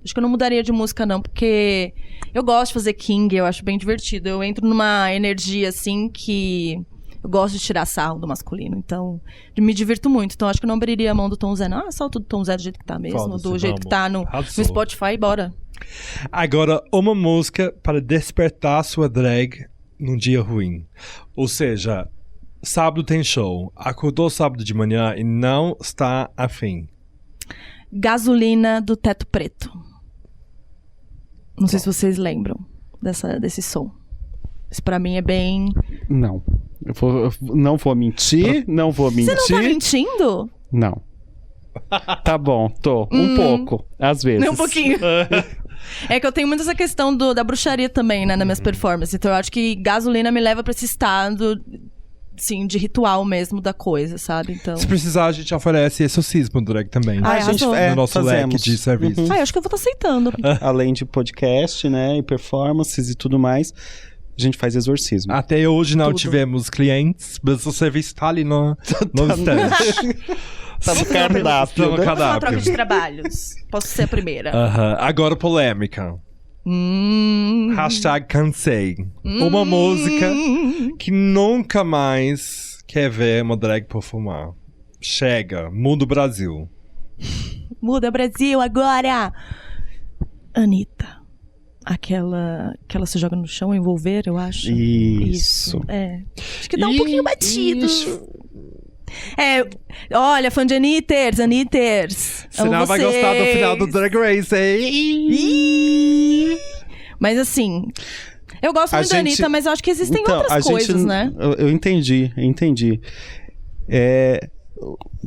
Acho que eu não mudaria de música, não, porque eu gosto de fazer King, eu acho bem divertido. Eu entro numa energia, assim, que eu gosto de tirar sarro do masculino. Então, me divirto muito. Então, acho que eu não abriria a mão do Tom Zé, não. Solta do Tom Zé do jeito que tá mesmo, Foda-se, do jeito vamos. que tá no Arrasou. Spotify, bora. Agora, uma música para despertar sua drag num dia ruim. Ou seja, sábado tem show, acordou sábado de manhã e não está afim. Gasolina do Teto Preto. Não sei se vocês lembram desse som. Isso pra mim é bem... Não. Não vou mentir, não vou mentir. Você não tá mentindo? Não. Tá bom, tô. Um pouco, às vezes. Nem um pouquinho. É que eu tenho muito essa questão da bruxaria também, né, nas minhas performances. Então eu acho que gasolina me leva pra esse estado, assim, de ritual mesmo da coisa, sabe? Então... Se precisar, a gente oferece exorcismo do drag também. Ah, a gente arrasou. No nosso leque de serviço. eu acho que eu vou estar aceitando. Além de podcast, né, e performances e tudo mais, a gente faz exorcismo. Até hoje não Tudo. tivemos clientes, mas o serviço tá ali no stand. Tá no cardápio, Tá no né? Vamos fazer uma troca cardápio. de trabalhos. Posso ser a primeira. Aham. Agora polêmica. Hashtag cansei. Uma música que nunca mais quer ver uma drag performar. Chega, muda o Brasil. Muda Brasil agora! Anitta. Aquela que ela se joga no chão, envolver, eu acho. Isso. É. Acho que dá um pouquinho batido. É, olha, fã de Anitters. Senão amo vai gostar do vocês. final do Drag Race, hein? Ih! Mas assim, eu gosto muito da gente- Anitta, mas eu acho que existem Então, outras a coisas, gente, né? Eu entendi.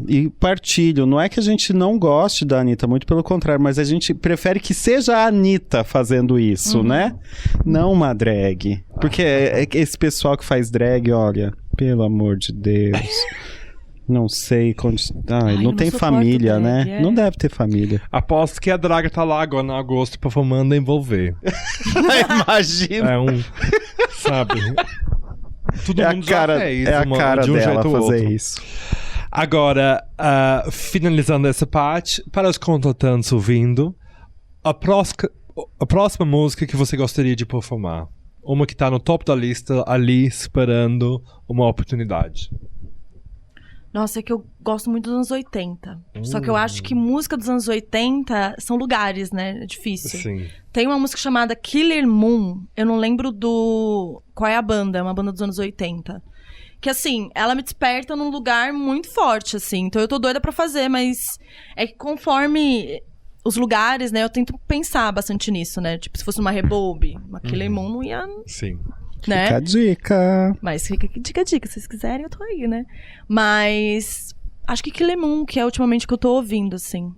E partilho, não é que a gente não goste da Anitta, muito pelo contrário, mas a gente prefere que seja a Anitta fazendo isso, né? Não uma drag. Porque é esse pessoal que faz drag, olha, pelo amor de Deus. Não sei. Ai, não eu tem não suporto família, drag, né? é. Não deve ter família. Aposto que a draga tá lá agora em agosto performando envolver. Imagina. É um. Sabe? Todo É a mundo cara, já fez é a cara de um dela jeito ou fazer outro. isso. Agora, finalizando essa parte, para os contratantes ouvindo, a próxima música que você gostaria de performar? Uma que tá no topo da lista, ali esperando uma oportunidade. Nossa, é que eu gosto muito dos anos 80. Só que eu acho que música dos anos 80 são lugares, né? É difícil. Sim. Tem uma música chamada Killer Moon. Eu não lembro qual é a banda. É uma banda dos anos 80. Que, assim, ela me desperta num lugar muito forte, assim. Então eu tô doida pra fazer, mas é que conforme os lugares, né? Eu tento pensar bastante nisso, né? Tipo, se fosse uma Rebobe, uma Killer Moon, não ia, Sim. né? Fica a dica. Mas fica dica. Se vocês quiserem, eu tô aí, né? Mas acho que Killer Moon, que é ultimamente que eu tô ouvindo, assim.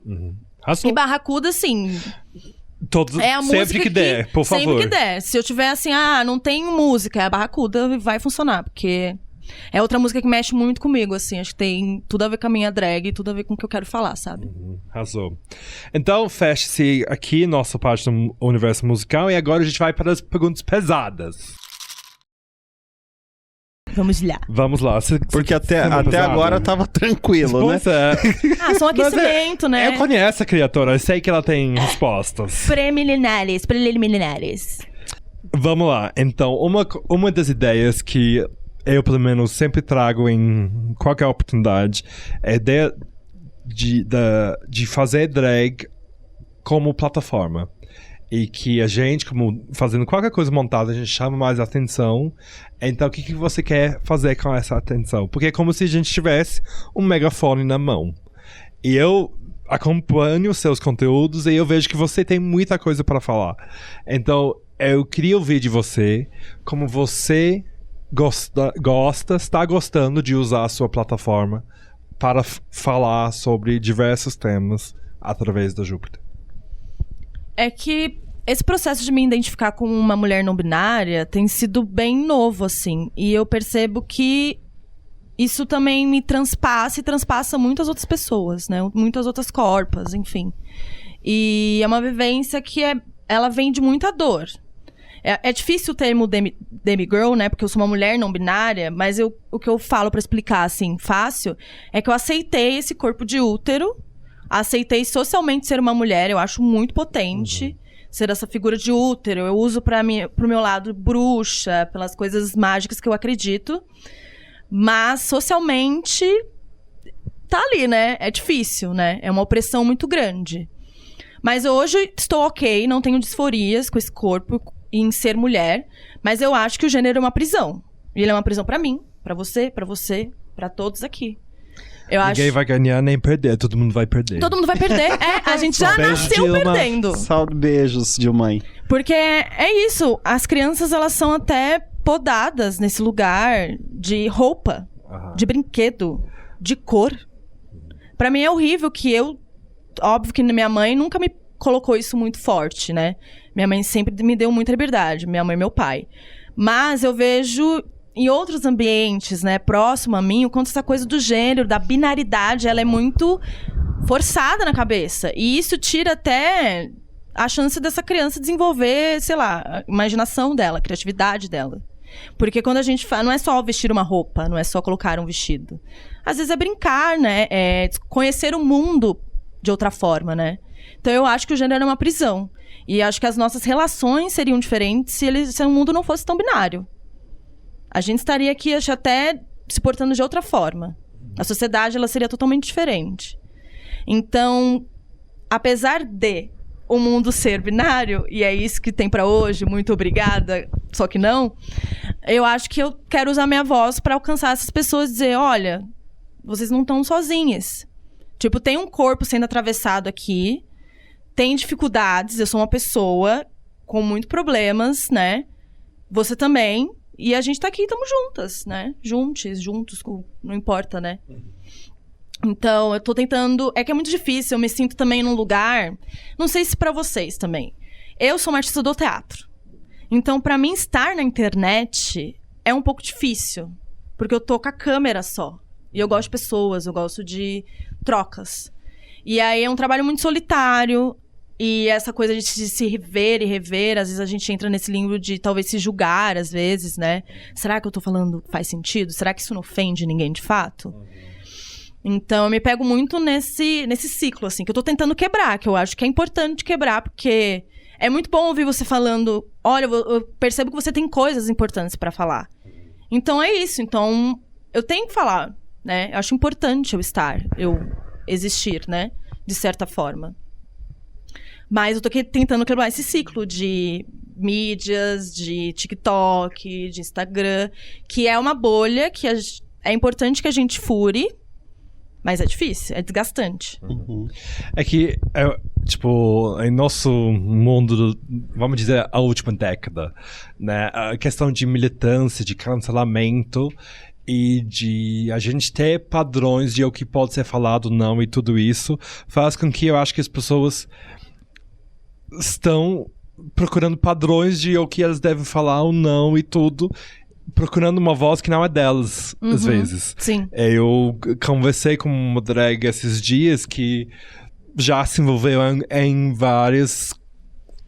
Arrasou. E Barracuda, assim, Todos, é a sempre música que der, por favor. Sempre que der. Se eu tiver assim, não tem música, é a Barracuda, vai funcionar. Porque é outra música que mexe muito comigo, assim. Acho que tem tudo a ver com a minha drag, tudo a ver com o que eu quero falar, sabe? Arrasou. Então, feche-se aqui nossa parte do universo musical e agora a gente vai para as perguntas pesadas. Vamos lá. Vamos lá. Porque até pesado. agora tava tranquilo, né? Pois é. São Mas aquecimento, né? Eu conheço a criatura, eu sei que ela tem respostas. Preliminares. Vamos lá. Então, uma das ideias que eu, pelo menos, sempre trago em qualquer oportunidade é a ideia de fazer drag como plataforma. E que a gente, como fazendo qualquer coisa montada, a gente chama mais atenção. Então, o que você quer fazer com essa atenção? Porque é como se a gente tivesse um megafone na mão. E eu acompanho os seus conteúdos e eu vejo que você tem muita coisa para falar. Então, eu queria ouvir de você como você está gostando de usar a sua plataforma para falar sobre diversos temas através da Júpiter. É que esse processo de me identificar como uma mulher não binária tem sido bem novo, assim. E eu percebo que isso também me transpassa e transpassa muitas outras pessoas, né? Muitas outras corpas, enfim. E é uma vivência que ela vem de muita dor. É difícil o termo demigirl, né? Porque eu sou uma mulher não binária, mas o que eu falo pra explicar, assim, fácil, é que eu aceitei esse corpo de útero, aceitei socialmente ser uma mulher, eu acho muito potente ser essa figura de útero. Eu uso pro meu lado bruxa, pelas coisas mágicas que eu acredito. Mas socialmente tá ali, né? É difícil, né? É uma opressão muito grande. Mas hoje estou ok, não tenho disforias com esse corpo em ser mulher, mas eu acho que o gênero é uma prisão. E ele é uma prisão pra mim, pra você, pra todos aqui. Ninguém vai ganhar nem perder, todo mundo vai perder. Todo mundo vai perder. A gente já Beijo, nasceu Dilma. perdendo. Salve, beijos de mãe. Porque é isso, as crianças elas são até podadas nesse lugar de roupa, de brinquedo, de cor. Pra mim é horrível que óbvio que minha mãe nunca me colocou isso muito forte, né? Minha mãe sempre me deu muita liberdade, minha mãe e meu pai. Mas eu vejo em outros ambientes, né, próximo a mim, o quanto essa coisa do gênero, da binaridade, ela é muito forçada na cabeça. E isso tira até a chance dessa criança desenvolver, sei lá, a imaginação dela, a criatividade dela. Porque quando a gente fala, não é só vestir uma roupa, não é só colocar um vestido. Às vezes é brincar, né? É conhecer o mundo de outra forma, né? Então eu acho que o gênero é uma prisão. E acho que as nossas relações seriam diferentes se o mundo não fosse tão binário. A gente estaria aqui, acho, até se portando de outra forma. A sociedade, ela seria totalmente diferente. Então, apesar de o mundo ser binário, e é isso que tem pra hoje, muito obrigada, só que não, eu acho que eu quero usar minha voz pra alcançar essas pessoas e dizer, olha, vocês não estão sozinhas. Tipo, tem um corpo sendo atravessado aqui, tem dificuldades, eu sou uma pessoa com muitos problemas, né? Você também, e a gente tá aqui, estamos juntas, né? Juntos, não importa, né? Então, eu tô tentando... É que é muito difícil, eu me sinto também num lugar... Não sei se pra vocês também. Eu sou uma artista do teatro. Então, pra mim, estar na internet é um pouco difícil. Porque eu tô com a câmera só. E eu gosto de pessoas, eu gosto de trocas. E aí, é um trabalho muito solitário. E essa coisa de se rever e rever... Às vezes, a gente entra nesse limbo de talvez se julgar, às vezes, né? Será que eu tô falando faz sentido? Será que isso não ofende ninguém de fato? Então, eu me pego muito nesse ciclo, assim, que eu tô tentando quebrar, que eu acho que é importante quebrar, porque é muito bom ouvir você falando, olha, eu percebo que você tem coisas importantes pra falar. Então, é isso. Então, eu tenho que falar, né? Eu acho importante eu existir, né? De certa forma. Mas eu tô tentando quebrar esse ciclo de mídias, de TikTok, de Instagram, que é uma bolha que é importante que a gente fure. Mas é difícil, é desgastante. É que, tipo, em nosso mundo, vamos dizer, a última década, né? A questão de militância, de cancelamento e de a gente ter padrões de o que pode ser falado, não, e tudo isso, faz com que eu acho que as pessoas estão procurando padrões de o que elas devem falar ou não e tudo, procurando uma voz que não é delas, às vezes. Sim. Eu conversei com uma drag esses dias que já se envolveu em várias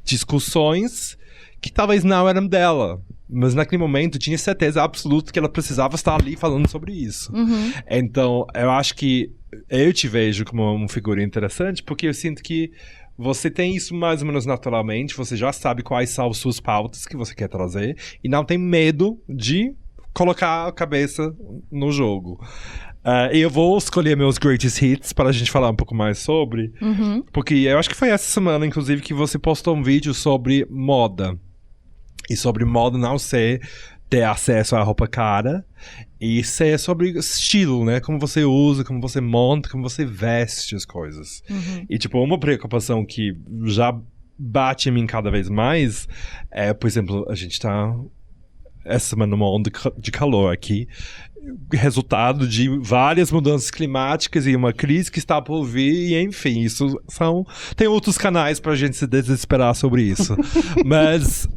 discussões que talvez não eram dela. Mas naquele momento tinha certeza absoluta que ela precisava estar ali falando sobre isso. Então, eu acho que eu te vejo como uma figura interessante, porque eu sinto que você tem isso mais ou menos naturalmente, você já sabe quais são as suas pautas que você quer trazer e não tem medo de colocar a cabeça no jogo. Eu vou escolher meus greatest hits para a gente falar um pouco mais sobre, porque eu acho que foi essa semana, inclusive, que você postou um vídeo sobre moda. E sobre moda não ter acesso à roupa cara e ser sobre estilo, né? Como você usa, como você monta, como você veste as coisas. E, tipo, uma preocupação que já bate em mim cada vez mais é, por exemplo, a gente tá essa semana numa onda de calor aqui, resultado de várias mudanças climáticas e uma crise que está por vir, e enfim, isso tem outros canais pra gente se desesperar sobre isso. Mas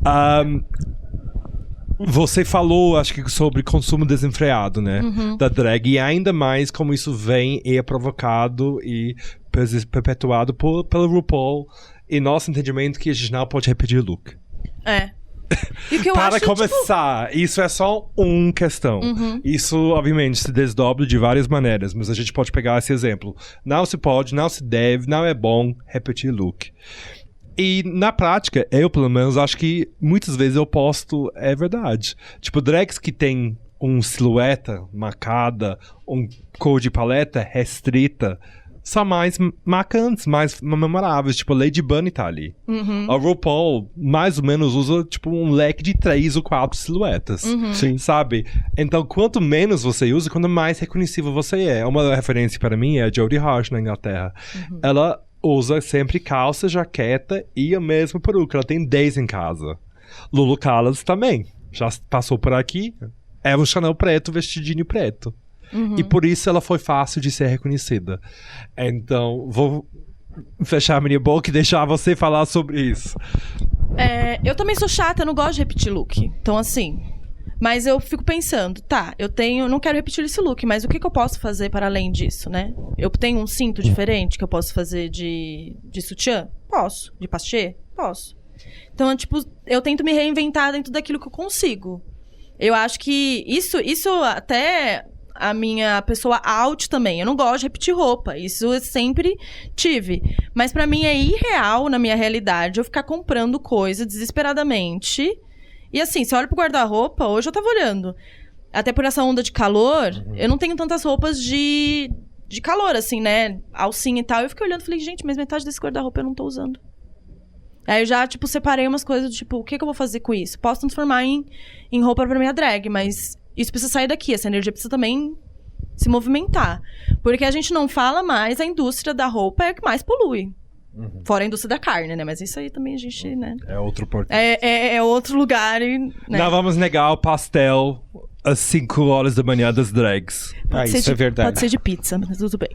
você falou, acho que, sobre consumo desenfreado, né? Da drag, e ainda mais como isso vem e é provocado e perpetuado pelo RuPaul, e nosso entendimento que a gente não pode repetir o look. E o que eu Para acho, começar, isso é só uma questão. Isso, obviamente, se desdobra de várias maneiras, mas a gente pode pegar esse exemplo. Não se pode, não se deve, não é bom repetir look. E, na prática, eu, pelo menos, acho que muitas vezes eu posto, é verdade. Tipo, drags que tem silhueta marcada, cor de paleta restrita, são mais marcantes, mais memoráveis. Tipo, a Lady Bunny tá ali. A RuPaul, mais ou menos, usa, tipo, um leque de 3 ou 4 silhuetas. Sim. Sabe? Então, quanto menos você usa, quanto mais reconhecível você é. Uma referência para mim é a Jodie Harsh, na Inglaterra. Ela usa sempre calça, jaqueta e a mesma peruca. Ela tem 10 em casa. Lulu Callas também. Já passou por aqui. É um Chanel preto, vestidinho preto. E por isso ela foi fácil de ser reconhecida. Então, vou fechar a minha boca e deixar você falar sobre isso. Eu também sou chata, eu não gosto de repetir look. Então, assim... Mas eu fico pensando, tá, não quero repetir esse look, mas o que eu posso fazer para além disso, né? Eu tenho um cinto diferente que eu posso fazer de sutiã? Posso. De pachê? Posso. Então, tipo, eu tento me reinventar dentro daquilo que eu consigo. Eu acho que isso até a minha pessoa out também. Eu não gosto de repetir roupa. Isso eu sempre tive. Mas pra mim é irreal na minha realidade eu ficar comprando coisa desesperadamente. E assim, se eu olho pro guarda-roupa, hoje eu tava olhando. Até por essa onda de calor, eu não tenho tantas roupas de calor, assim, né? Alcinha e tal. Eu fiquei olhando e falei, gente, mas metade desse guarda-roupa eu não tô usando. Aí eu já, tipo, separei umas coisas do tipo, o que eu vou fazer com isso? Posso transformar em roupa pra minha drag, mas isso precisa sair daqui. Essa energia precisa também se movimentar. Porque a gente não fala mais, a indústria da roupa é a que mais polui. Fora a indústria da carne, né? Mas isso aí também a gente, né? É outro português. É outro lugar, né? Não vamos negar o pastel às 5 horas da manhã das drags. Isso é verdade. Pode ser de pizza, mas tudo bem.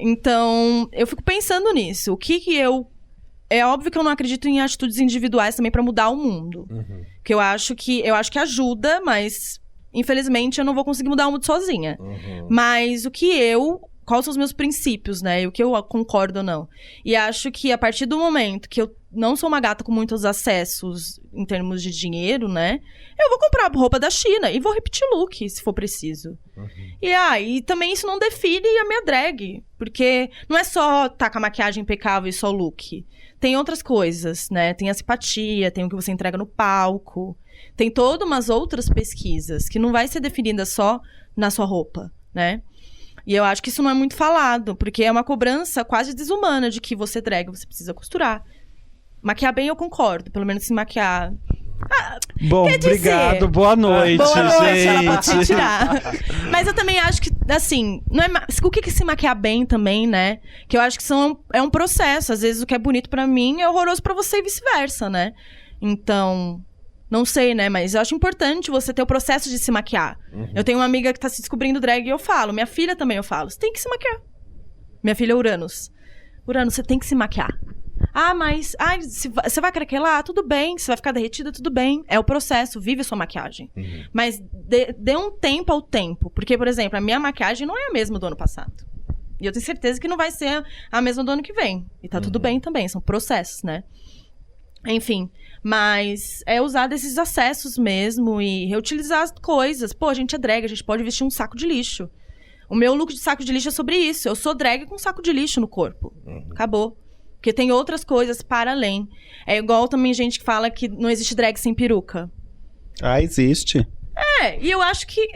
Então, eu fico pensando nisso. O que eu... É óbvio que eu não acredito em atitudes individuais também pra mudar o mundo. Que eu acho que ajuda, mas... Infelizmente, eu não vou conseguir mudar o mundo sozinha. Mas quais são os meus princípios, né? E o que eu concordo ou não. E acho que a partir do momento que eu não sou uma gata com muitos acessos em termos de dinheiro, né? Eu vou comprar roupa da China e vou repetir look, se for preciso. E também isso não define a minha drag. Porque não é só tá com a maquiagem impecável e só look. Tem outras coisas, né? Tem a simpatia, tem o que você entrega no palco. Tem todas umas outras pesquisas que não vai ser definida só na sua roupa, né? E eu acho que isso não é muito falado, porque é uma cobrança quase desumana de que você drag, você precisa costurar. Maquiar bem eu concordo, pelo menos se maquiar... Bom, obrigado, boa noite, boa noite, gente. ela pode se tirar. Mas eu também acho que, assim, não é o que se maquiar bem também, né? Que eu acho que é um processo. Às vezes o que é bonito pra mim é horroroso pra você e vice-versa, né? Então... Não sei, né? Mas eu acho importante você ter o processo de se maquiar. Eu tenho uma amiga que tá se descobrindo drag e eu falo. Minha filha também eu falo. Você tem que se maquiar. Minha filha é Uranus. Uranus, você tem que se maquiar. Mas... você vai craquelar? Tudo bem. Você vai ficar derretida? Tudo bem. É o processo. Vive a sua maquiagem. Mas dê um tempo ao tempo. Porque, por exemplo, a minha maquiagem não é a mesma do ano passado. E eu tenho certeza que não vai ser a mesma do ano que vem. E tá tudo bem também. São processos, né? Enfim... Mas é usar desses acessos mesmo e reutilizar as coisas. Pô, a gente é drag, a gente pode vestir um saco de lixo. O meu look de saco de lixo é sobre isso. Eu sou drag com saco de lixo no corpo. Acabou. Porque tem outras coisas para além. É igual também gente que fala que não existe drag sem peruca. Existe. E eu acho que...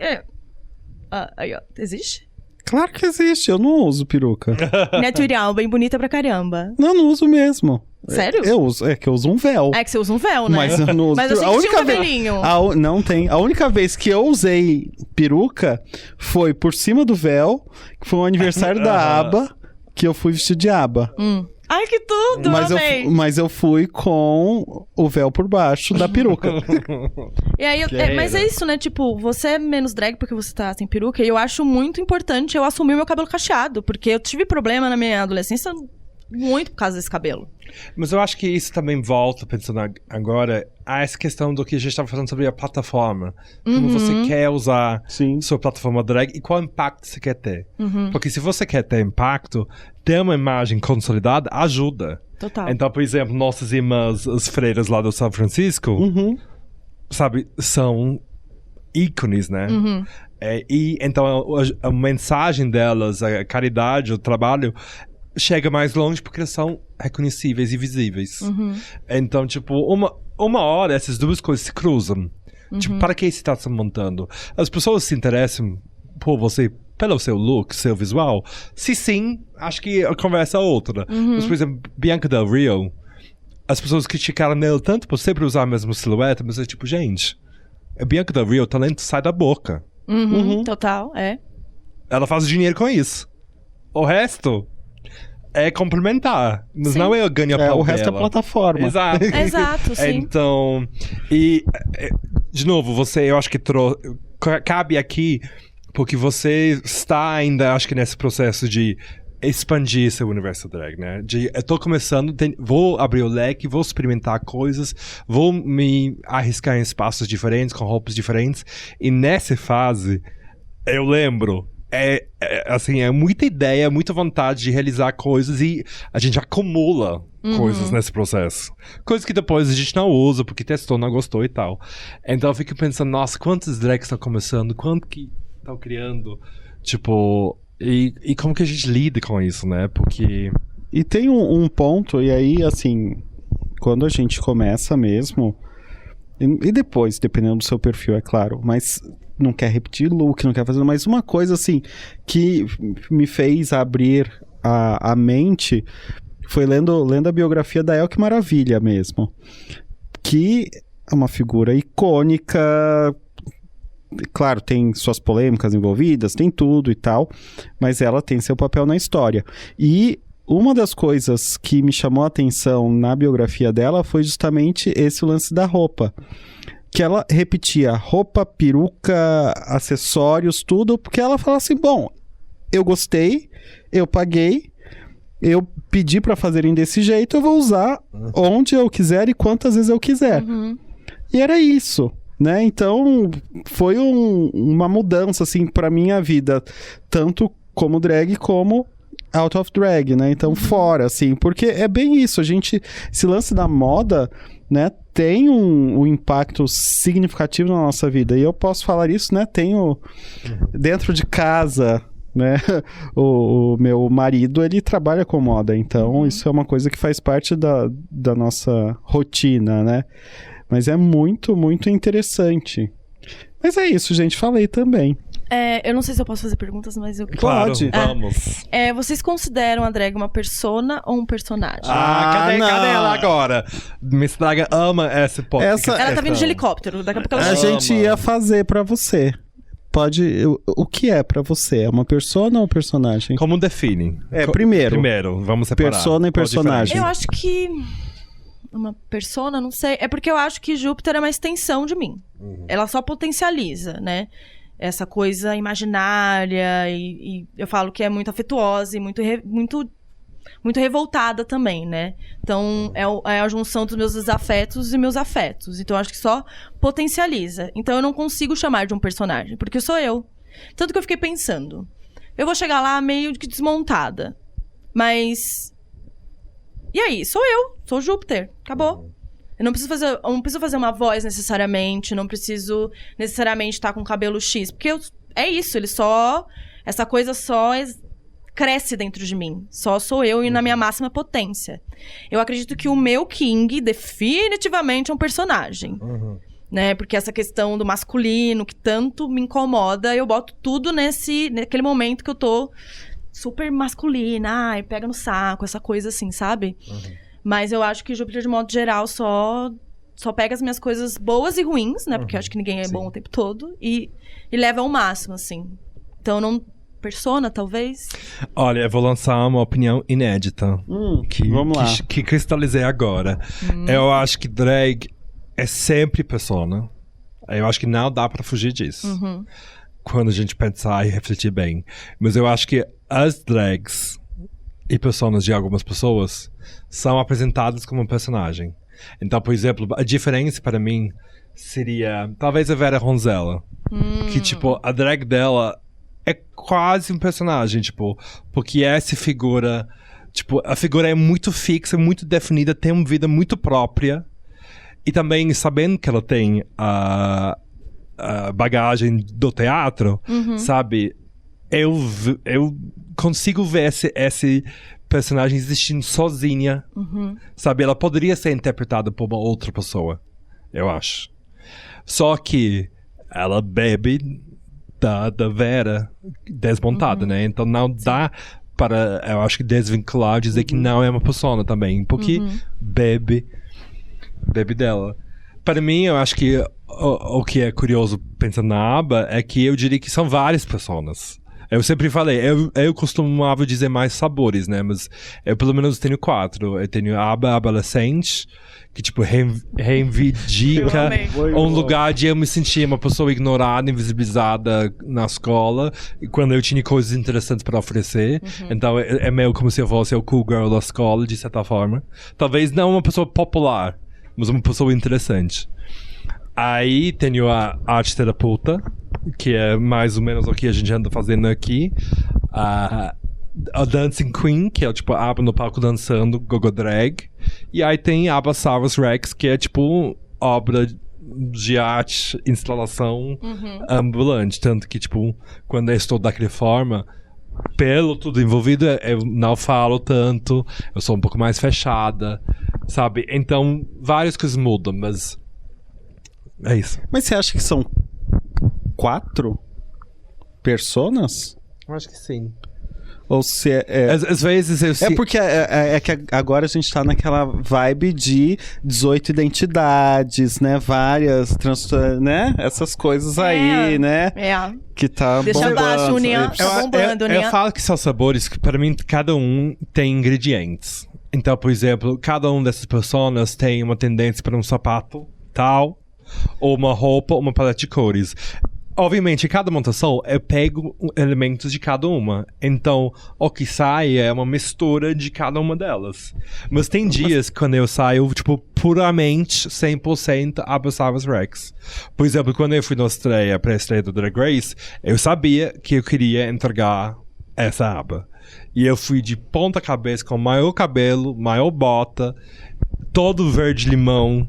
aí, ó. Existe? Claro que existe, eu não uso peruca. Natural, bem bonita pra caramba. Não uso mesmo. Sério? Eu uso, que eu uso um véu. É que você usa um véu, né? Mas eu não uso Mas eu sei que tinha um cabelinho. Não tem. A única vez que eu usei peruca foi por cima do véu, que foi o aniversário da aba, que eu fui vestido de aba. Ai, que tudo, amei. Mas eu fui com o véu por baixo da peruca. E aí, mas é isso, né? Tipo, você é menos drag porque você tá sem peruca. E eu acho muito importante eu assumir meu cabelo cacheado. Porque eu tive problema na minha adolescência muito por causa desse cabelo. Mas eu acho que isso também volta, pensando agora, a essa questão do que a gente estava falando sobre a plataforma. Como você quer usar sua plataforma drag e qual impacto você quer ter. Porque se você quer ter impacto, ter uma imagem consolidada ajuda. Total. Então, por exemplo, nossas irmãs, as freiras lá do São Francisco, sabe, são ícones, né? E então a mensagem delas, a caridade, o trabalho chega mais longe porque eles são reconhecíveis e visíveis. Então, tipo, uma hora essas duas coisas se cruzam. Tipo, para que você está se montando? As pessoas se interessam por você pelo seu look, seu visual? Se sim, acho que a conversa é outra. Mas, por exemplo, Bianca Del Rio, as pessoas criticaram nela tanto por sempre usar a mesma silhueta, mas é tipo, gente, a Bianca Del Rio, o talento sai da boca. Total, Ela faz dinheiro com isso. O resto é complementar, mas não é o ganha-pau o resto dela. é plataforma. Exato. Exato, sim. Então, de novo, eu acho que cabe aqui, porque você está ainda, acho que nesse processo de expandir esse universo drag, né? Eu tô começando, vou abrir o leque, vou experimentar coisas, vou me arriscar em espaços diferentes, com roupas diferentes. E nessa fase, eu lembro, assim, é muita ideia, muita vontade de realizar coisas e a gente acumula coisas nesse processo. Coisas que depois a gente não usa, porque testou, não gostou e tal. Então eu fico pensando, nossa, quantos drags estão começando, quanto que estão criando, tipo... E como que a gente lida com isso, né? Porque... E tem um ponto, e aí, assim, quando a gente começa mesmo, e depois, dependendo do seu perfil, é claro, mas não quer repetir look, não quer fazer... Mas uma coisa, assim, que me fez abrir a mente foi lendo a biografia da El Que Maravilha mesmo. Que é uma figura icônica... Claro, tem suas polêmicas envolvidas, tem tudo e tal, mas ela tem seu papel na história. E uma das coisas que me chamou a atenção na biografia dela foi justamente esse lance da roupa. Que ela repetia roupa, peruca, acessórios, tudo, porque ela falava assim, bom, eu gostei, eu paguei, eu pedi pra fazerem desse jeito, eu vou usar onde eu quiser e quantas vezes eu quiser. E era isso. Né? Então, foi uma mudança, assim, pra minha vida, tanto como drag, como out of drag, né? Então, fora, assim, porque é bem isso, esse lance da moda, né, tem um impacto significativo na nossa vida, e eu posso falar isso, né, tenho dentro de casa, né, o meu marido, ele trabalha com moda, então isso é uma coisa que faz parte da nossa rotina, né? Mas é muito, muito interessante. Mas é isso, gente. Falei também. Eu não sei se eu posso fazer perguntas, mas eu... Claro, Pode. Vamos. Vocês consideram a drag uma persona ou um personagem? Cadê não. ela agora? Miss Draga ama essa hipótese. Ela tá vindo de helicóptero. Daqui a pouco ela A chega. gente ia fazer pra você. O que é pra você? É uma persona ou um personagem? Como define? Primeiro, vamos separar. Persona e Qual a personagem. Eu acho que... Uma persona, não sei. É porque eu acho que Júpiter é uma extensão de mim. Ela só potencializa, né? Essa coisa imaginária e eu falo que é muito afetuosa e muito revoltada também, né? Então, é a junção dos meus desafetos e meus afetos. Então, eu acho que só potencializa. Então, eu não consigo chamar de um personagem, porque sou eu. Tanto que eu fiquei pensando. Eu vou chegar lá meio que desmontada. Mas... E aí? Sou Júpiter. Acabou. Eu não preciso fazer uma voz necessariamente, não preciso necessariamente estar com cabelo X, porque é isso, essa coisa só cresce dentro de mim. Só sou eu e na minha máxima potência. Eu acredito que o meu King definitivamente é um personagem. Né? Porque essa questão do masculino, que tanto me incomoda, eu boto tudo naquele momento que eu tô super masculina, pega no saco, essa coisa assim, sabe? Mas eu acho que Júpiter, de modo geral, só pega as minhas coisas boas e ruins, né? Porque eu acho que ninguém é bom o tempo todo. E leva ao máximo, assim. Então, não... Persona, talvez? Olha, eu vou lançar uma opinião inédita. Vamos lá. Que cristalizei agora. Eu acho que drag é sempre persona. Eu acho que não dá pra fugir disso. Quando a gente pensar e refletir bem. Mas eu acho que as drags e personas de algumas pessoas são apresentadas como um personagem. Então, por exemplo, a diferença para mim seria talvez a Vera Ronzella. Que, tipo, a drag dela é quase um personagem, tipo, porque essa figura, tipo, a figura é muito fixa, muito definida, tem uma vida muito própria. E também, sabendo que ela tem a bagagem do teatro, sabe? Eu consigo ver esse personagem existindo sozinha, sabe? Ela poderia ser interpretada por uma outra pessoa, eu acho. Só que ela bebe da Vera desmontada, né? Então não dá para, eu acho que desvincular, dizer que não é uma persona também, porque bebe dela. Para mim, eu acho que o que é curioso pensando na aba é que eu diria que são várias personas. Eu sempre falei, eu costumava dizer mais sabores, né? Mas eu pelo menos tenho 4. Eu tenho aba adolescente, que tipo reivindica Eu amei. um lugar de eu me sentir uma pessoa ignorada, invisibilizada na escola, e quando eu tinha coisas interessantes para oferecer. Então é meio como se eu fosse o cool girl da escola, de certa forma. Talvez não uma pessoa popular, mas uma pessoa interessante. Aí tenho a arte terapeuta, que é mais ou menos o que a gente anda fazendo aqui. A Dancing Queen, que é tipo a aba no palco dançando, gogo drag. E aí tem a aba Savas Rex, que é tipo obra de arte, instalação ambulante. Tanto que, tipo, quando eu estou daquela forma, pelo tudo envolvido, eu não falo tanto, eu sou um pouco mais fechada, sabe? Então, várias coisas mudam, mas é isso. Mas você acha que são 4 personas? Eu acho que sim. Ou se Às vezes eu É porque é que agora a gente tá naquela vibe de 18 identidades, né? Várias, né? Essas coisas aí, né? Que tá Deixa bombando. abaixo, União. Tá bombando, eu União. falo que são sabores que, para mim, cada um tem ingredientes. Então, por exemplo, cada um dessas pessoas tem uma tendência para um sapato tal, ou uma roupa, uma paleta de cores. Obviamente, em cada montação, eu pego elementos de cada uma. Então, o que sai é uma mistura de cada uma delas. Mas tem dias quando eu saio, tipo, puramente 100% Aba Savas Rex. Por exemplo, quando eu fui na estreia, pré-estreia do Drag Race, eu sabia que eu queria entregar essa aba. E eu fui de ponta cabeça com maior cabelo, maior bota, todo verde-limão,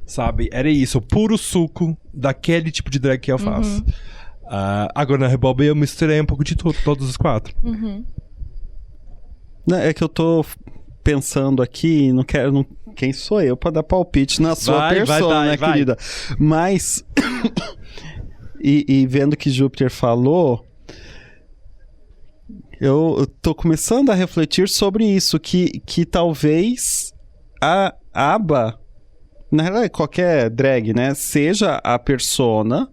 sabe? Era isso, puro suco daquele tipo de drag que eu faço. Agora na Rebob eu misturei um pouco de tudo, todos os 4. Não, é que eu tô pensando aqui, não quero. Quem sou eu pra dar palpite na sua persona, né, querida? Mas. e vendo que Júpiter falou, eu tô começando a refletir sobre isso, que talvez a aba, na realidade, qualquer drag, né, seja a persona,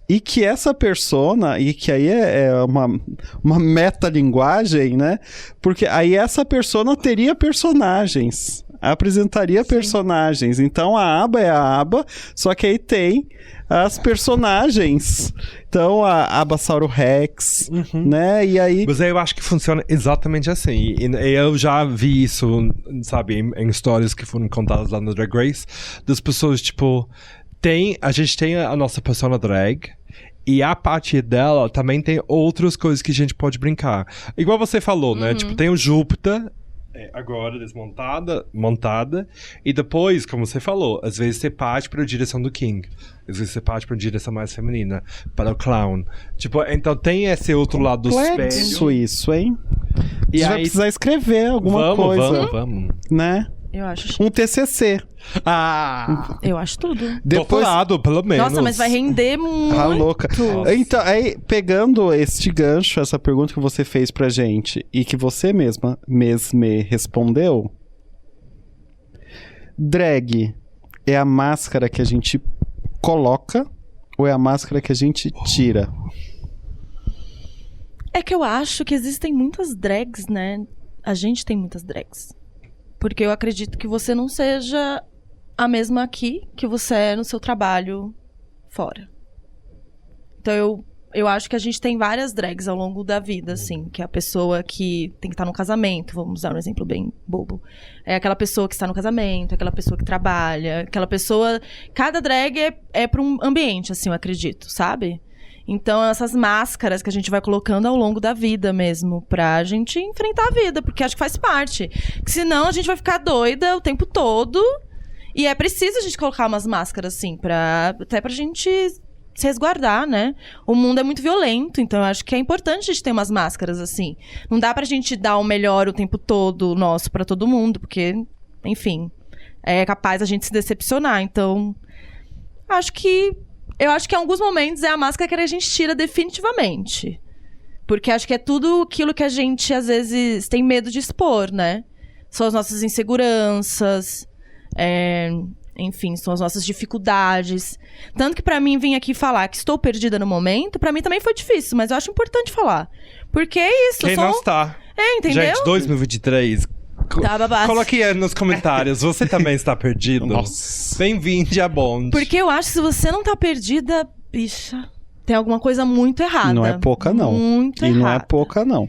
e que essa persona, e que aí é uma metalinguagem, né, porque aí essa persona teria personagens, apresentaria personagens. Então a aba é a aba, só que aí tem as personagens. Então a Abassauro Rex, né? E aí... Mas eu acho que funciona exatamente assim. E eu já vi isso, sabe, em histórias que foram contadas lá no Drag Race, das pessoas, tipo, a gente tem a nossa persona drag, e a partir dela também tem outras coisas que a gente pode brincar. Igual você falou, né? Tipo, tem o Júpiter, agora montada, e depois, como você falou, às vezes você parte para a direção do King, às vezes você parte para a direção mais feminina, para o Clown. Tipo, então tem esse outro lado do espelho. Isso, hein? E você aí... vai precisar escrever alguma coisa. Vamos. Né? Eu acho. Um TCC. Eu acho tudo. Depois... Doutorado, pelo menos. Nossa, mas vai render muito. Ah, louca. Então, aí, pegando este gancho, essa pergunta que você fez pra gente, e que você mesma respondeu, drag é a máscara que a gente coloca ou é a máscara que a gente tira? É que eu acho que existem muitas drags, né? A gente tem muitas drags. Porque eu acredito que você não seja a mesma aqui que você é no seu trabalho fora. Então eu acho que a gente tem várias drags ao longo da vida, assim. Que é a pessoa que tem que estar no casamento, vamos usar um exemplo bem bobo. É aquela pessoa que está no casamento, aquela pessoa que trabalha, aquela pessoa... Cada drag é para um ambiente, assim, eu acredito, sabe? Então, essas máscaras que a gente vai colocando ao longo da vida mesmo, pra gente enfrentar a vida, porque acho que faz parte. Porque senão a gente vai ficar doida o tempo todo. E é preciso a gente colocar umas máscaras, assim, até pra gente se resguardar, né? O mundo é muito violento, então eu acho que é importante a gente ter umas máscaras, assim. Não dá pra gente dar o melhor o tempo todo nosso pra todo mundo, porque, enfim, é capaz a gente se decepcionar. Então, eu acho que em alguns momentos é a máscara que a gente tira definitivamente. Porque acho que é tudo aquilo que a gente, às vezes, tem medo de expor, né? São as nossas inseguranças, Enfim, são as nossas dificuldades. Tanto que pra mim vir aqui falar que estou perdida no momento, pra mim também foi difícil, mas eu acho importante falar. Porque é isso, Quem não está? entendeu? Gente, 2023. Tá, babado. Coloque aí nos comentários. Você também está perdido? Nossa. Bem-vindo a Bond. Porque eu acho que se você não tá perdida, bicha, tem alguma coisa muito errada. Não é pouca, não. Muito E errada. não é pouca, não.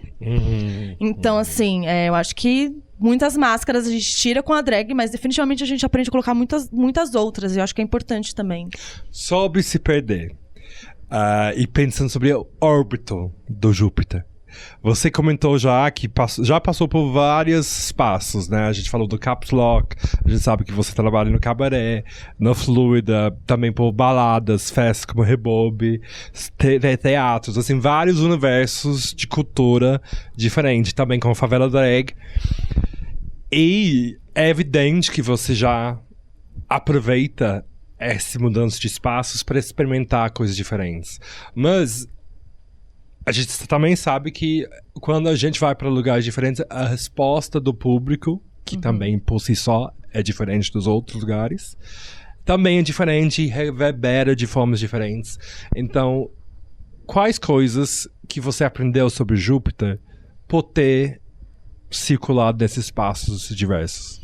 Então, assim, eu acho que muitas máscaras a gente tira com a drag, mas definitivamente a gente aprende a colocar muitas outras. E eu acho que é importante também. Sobre se perder. E pensando sobre o órbito do Júpiter. Você comentou já que já passou por vários espaços, né? A gente falou do Caps Lock, a gente sabe que você trabalha no cabaré, na Fluida, também por baladas, festas como Rebobe, teatros, assim, vários universos de cultura diferente, também com a Favela Drag. E é evidente que você já aproveita essa mudança de espaços para experimentar coisas diferentes. Mas a gente também sabe que quando a gente vai para lugares diferentes, a resposta do público, que também por si só é diferente dos outros lugares, também é diferente e reverbera de formas diferentes. Então, quais coisas que você aprendeu sobre Júpiter por ter circulado nesses espaços diversos?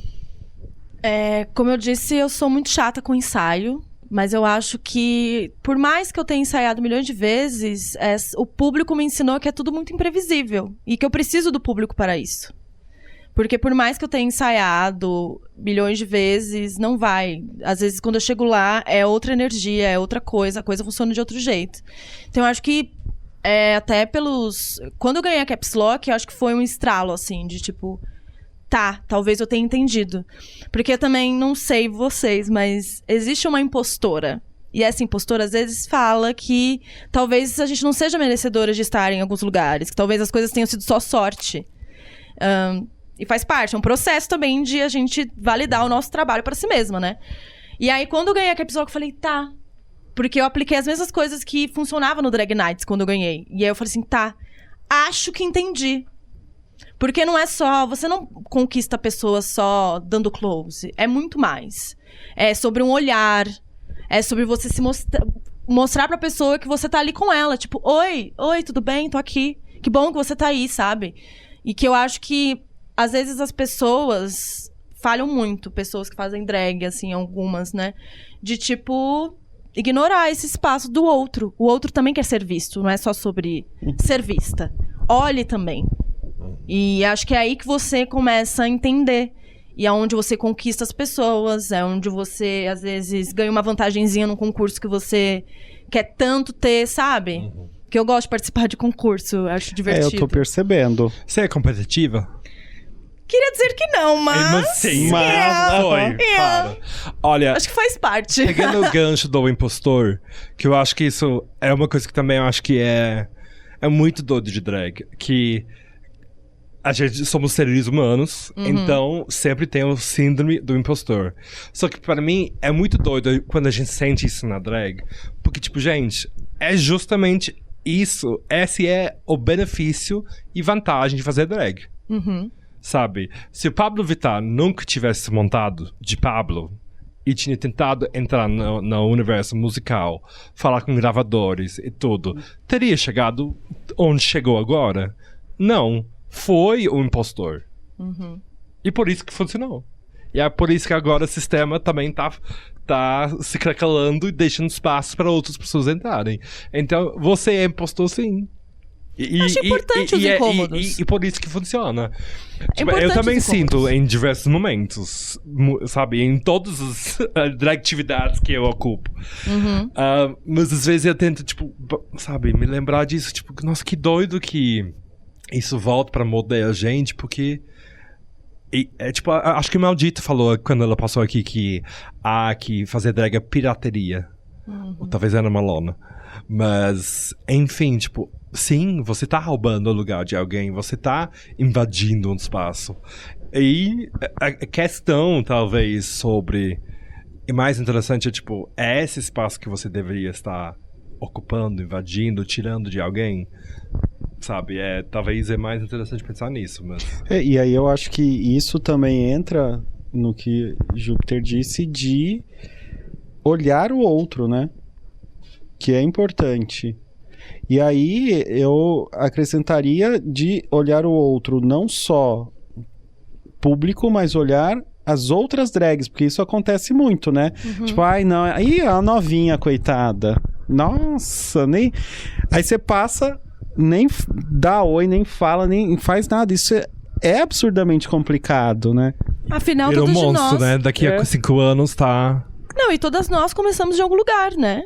Como eu disse, eu sou muito chata com ensaio. Mas eu acho que, por mais que eu tenha ensaiado milhões de vezes, o público me ensinou que é tudo muito imprevisível. E que eu preciso do público para isso. Porque por mais que eu tenha ensaiado milhões de vezes, não vai. Às vezes, quando eu chego lá, é outra energia, é outra coisa. A coisa funciona de outro jeito. Então, eu acho que, até pelos... Quando eu ganhei a Caps Lock, eu acho que foi um estralo, assim, de tipo... Tá, talvez eu tenha entendido. Porque eu também não sei vocês, mas existe uma impostora. E essa impostora, às vezes, fala que talvez a gente não seja merecedora de estar em alguns lugares. Que talvez as coisas tenham sido só sorte. E faz parte, é um processo também de a gente validar o nosso trabalho pra si mesma, né? E aí, quando eu ganhei a Caps Lock, eu falei, tá. Porque eu apliquei as mesmas coisas que funcionavam no Drag Nights quando eu ganhei. E aí eu falei assim, tá, acho que entendi. Porque não é só... Você não conquista a pessoa só dando close. É muito mais. É sobre um olhar. É sobre você se mostrar pra pessoa que você tá ali com ela. Tipo, oi, tudo bem? Tô aqui. Que bom que você tá aí, sabe? E que eu acho que, às vezes, as pessoas falham muito. Pessoas que fazem drag, assim, algumas, né? De, tipo, ignorar esse espaço do outro. O outro também quer ser visto. Não é só sobre ser vista. Olhe também. E acho que é aí que você começa a entender. E é onde você conquista as pessoas. É onde você, às vezes, ganha uma vantagenzinha num concurso que você quer tanto ter, sabe? Que eu gosto de participar de concurso. Eu acho divertido. Eu tô percebendo. Você é competitiva? Queria dizer que não, mas... Sim, mas foi, claro. Olha, Acho que faz parte. pegando o gancho do impostor, que eu acho que isso é uma coisa que também eu acho que é muito doido de drag. Que... A gente somos seres humanos, então sempre tem o síndrome do impostor. Só que pra mim é muito doido quando a gente sente isso na drag. Porque, tipo, gente, é justamente isso. Esse é o benefício e vantagem de fazer drag. Sabe? Se o Pablo Vittar nunca tivesse montado de Pablo e tinha tentado entrar no universo musical, falar com gravadores e tudo, teria chegado onde chegou agora? Não. Foi o impostor. E por isso que funcionou. E é por isso que agora o sistema também tá se craquelando e deixando espaço para outras pessoas entrarem. Então, você é impostor, sim. Acho importante os incômodos. E por isso que funciona. Tipo, importante eu também os incômodos. sinto em diversos momentos, sabe? Em todas as drag atividades que eu ocupo. Mas às vezes eu tento, tipo, sabe, me lembrar disso. Tipo, nossa, que doido que isso volta pra moldar a gente, porque... tipo, acho que o Maldito falou quando ela passou aqui que fazer drag é pirateria. Ou talvez era uma lona. Mas, enfim, tipo, sim, você tá roubando o lugar de alguém, você tá invadindo um espaço. E a questão, talvez, sobre... E mais interessante é, tipo, é esse espaço que você deveria estar ocupando, invadindo, tirando de alguém? Sabe, talvez é mais interessante pensar nisso, mas... E aí eu acho que isso também entra no que Júpiter disse de olhar o outro, né? Que é importante. E aí eu acrescentaria de olhar o outro não só público, mas olhar as outras drags, porque isso acontece muito, né? Tipo, ai não, aí a novinha, coitada. Nossa, nem... Aí você passa, nem dá oi, nem fala, nem faz nada. Isso é absurdamente complicado, né? Afinal, Vira um todos de monstro, nós... né? Daqui a 5 anos tá... Não, e todas nós começamos de algum lugar, né?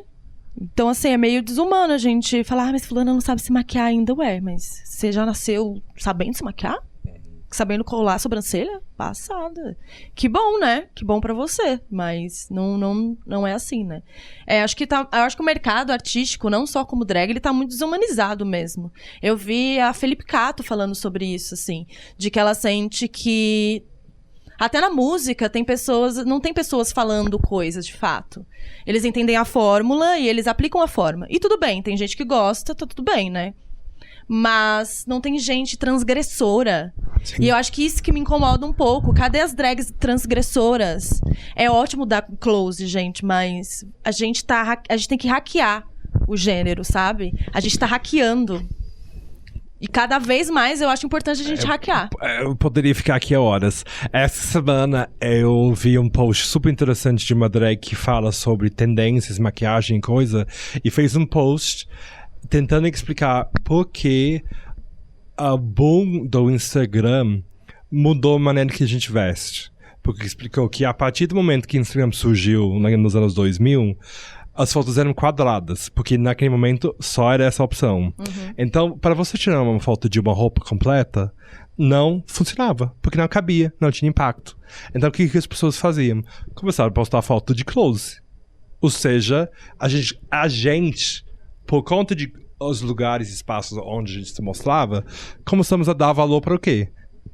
Então, assim, é meio desumano a gente falar, mas fulana não sabe se maquiar ainda. Ué, mas você já nasceu sabendo se maquiar? Sabendo colar a sobrancelha? Passada. Que bom, né? Que bom pra você. Mas não é assim, né? Acho que o mercado artístico, não só como drag, ele tá muito desumanizado mesmo. Eu vi a Felipe Cato falando sobre isso, assim. De que ela sente que... Até na música não tem pessoas falando coisas de fato. Eles entendem a fórmula e eles aplicam a forma. E tudo bem, tem gente que gosta, tá tudo bem, né? Mas não tem gente transgressora. Sim. E eu acho que isso que me incomoda um pouco. Cadê as drags transgressoras? É ótimo dar close, gente, mas a gente tem que hackear o gênero, sabe? A gente tá hackeando. E cada vez mais eu acho importante a gente hackear. Eu poderia ficar aqui horas. Essa semana eu vi um post super interessante de uma drag que fala sobre tendências, maquiagem e coisa. E fez um post tentando explicar por que o boom do Instagram mudou a maneira que a gente veste. Porque explicou que a partir do momento que o Instagram surgiu nos anos 2000... as fotos eram quadradas, porque naquele momento só era essa opção. Então, para você tirar uma foto de uma roupa completa, não funcionava, porque não cabia, não tinha impacto. Então, o que as pessoas faziam? Começaram a postar foto de close. Ou seja, a gente, por conta de os lugares e espaços onde a gente se mostrava, começamos a dar valor para o quê?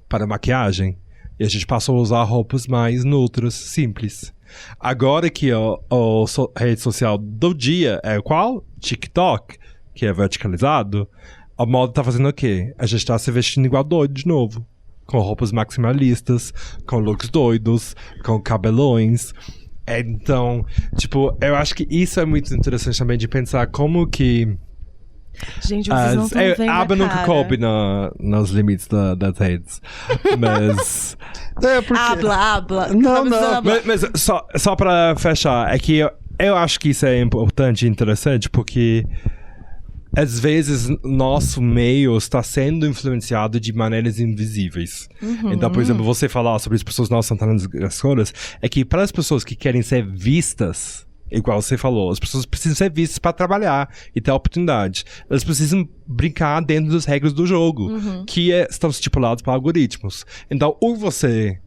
Para a maquiagem. E a gente passou a usar roupas mais neutras, simples. Agora que a rede social do dia é qual? TikTok, que é verticalizado. A moda tá fazendo o quê? A gente tá se vestindo igual doido de novo. Com roupas maximalistas, com looks doidos, com cabelões. Então, tipo, eu acho que isso é muito interessante também de pensar como que... Gente, vocês não estão vendo a aba nunca coube nos limites das redes. Mas... Habla. Não. Mas só pra fechar, é que eu acho que isso é importante e interessante, porque às vezes nosso meio está sendo influenciado de maneiras invisíveis. Então, por exemplo, você falar sobre as pessoas não são transgressoras, é que para as pessoas que querem ser vistas, igual você falou, as pessoas precisam ser vistas para trabalhar e ter oportunidade. Elas precisam brincar dentro das regras do jogo, que estão estipuladas para algoritmos. Então, ou você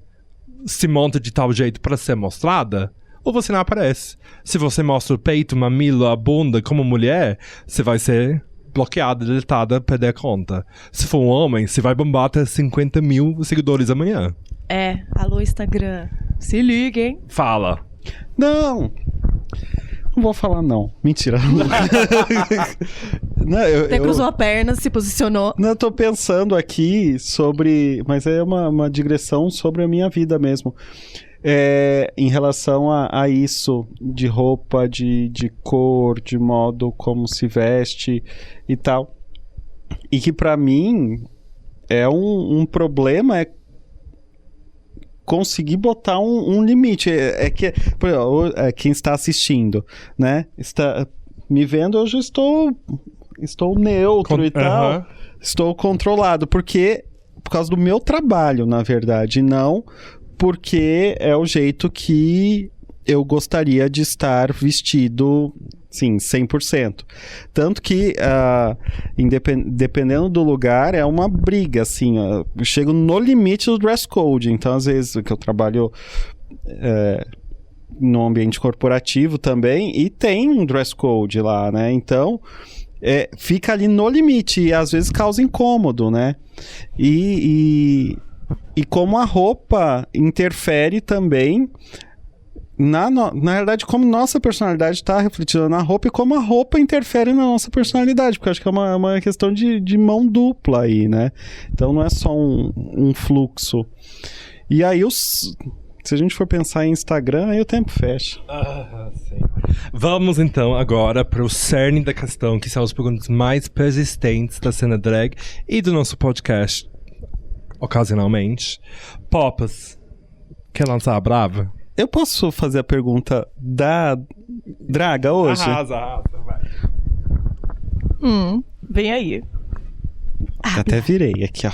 se monta de tal jeito para ser mostrada, ou você não aparece. Se você mostra o peito, o mamilo, a bunda como mulher, você vai ser bloqueada, deletada, perder a conta. Se for um homem, você vai bombar até 50 mil seguidores amanhã. Alô Instagram, se liga, hein? Fala. Não vou falar não. Mentira. Até cruzou a perna, se posicionou. Não, eu tô pensando aqui sobre... Mas é uma digressão sobre a minha vida mesmo. Em relação a isso, de roupa, de cor, de modo como se veste e tal. E que pra mim é um problema, conseguir botar um limite. Que, por exemplo, quem está assistindo, né? Está me vendo, hoje estou neutro e tal. Estou controlado, por causa do meu trabalho, na verdade, não porque é o jeito que eu gostaria de estar vestido, sim, 100%. Tanto que, dependendo do lugar, é uma briga, assim, eu chego no limite do dress code. Então, às vezes, que eu trabalho no ambiente corporativo também, e tem um dress code lá, né? Então, fica ali no limite, e às vezes causa incômodo, né? E como a roupa interfere também na verdade, como nossa personalidade está refletida na roupa e como a roupa interfere na nossa personalidade, porque eu acho que é uma questão de mão dupla aí, né? Então não é só um fluxo. E aí Se a gente for pensar em Instagram, aí o tempo fecha. Sim. Vamos então agora para o cerne da questão, que são as perguntas mais persistentes da cena drag e do nosso podcast, ocasionalmente. Popas, quer lançar a brava? Eu posso fazer a pergunta da Draga hoje? Arrasa, vai. Vem aí. Até virei aqui, ó.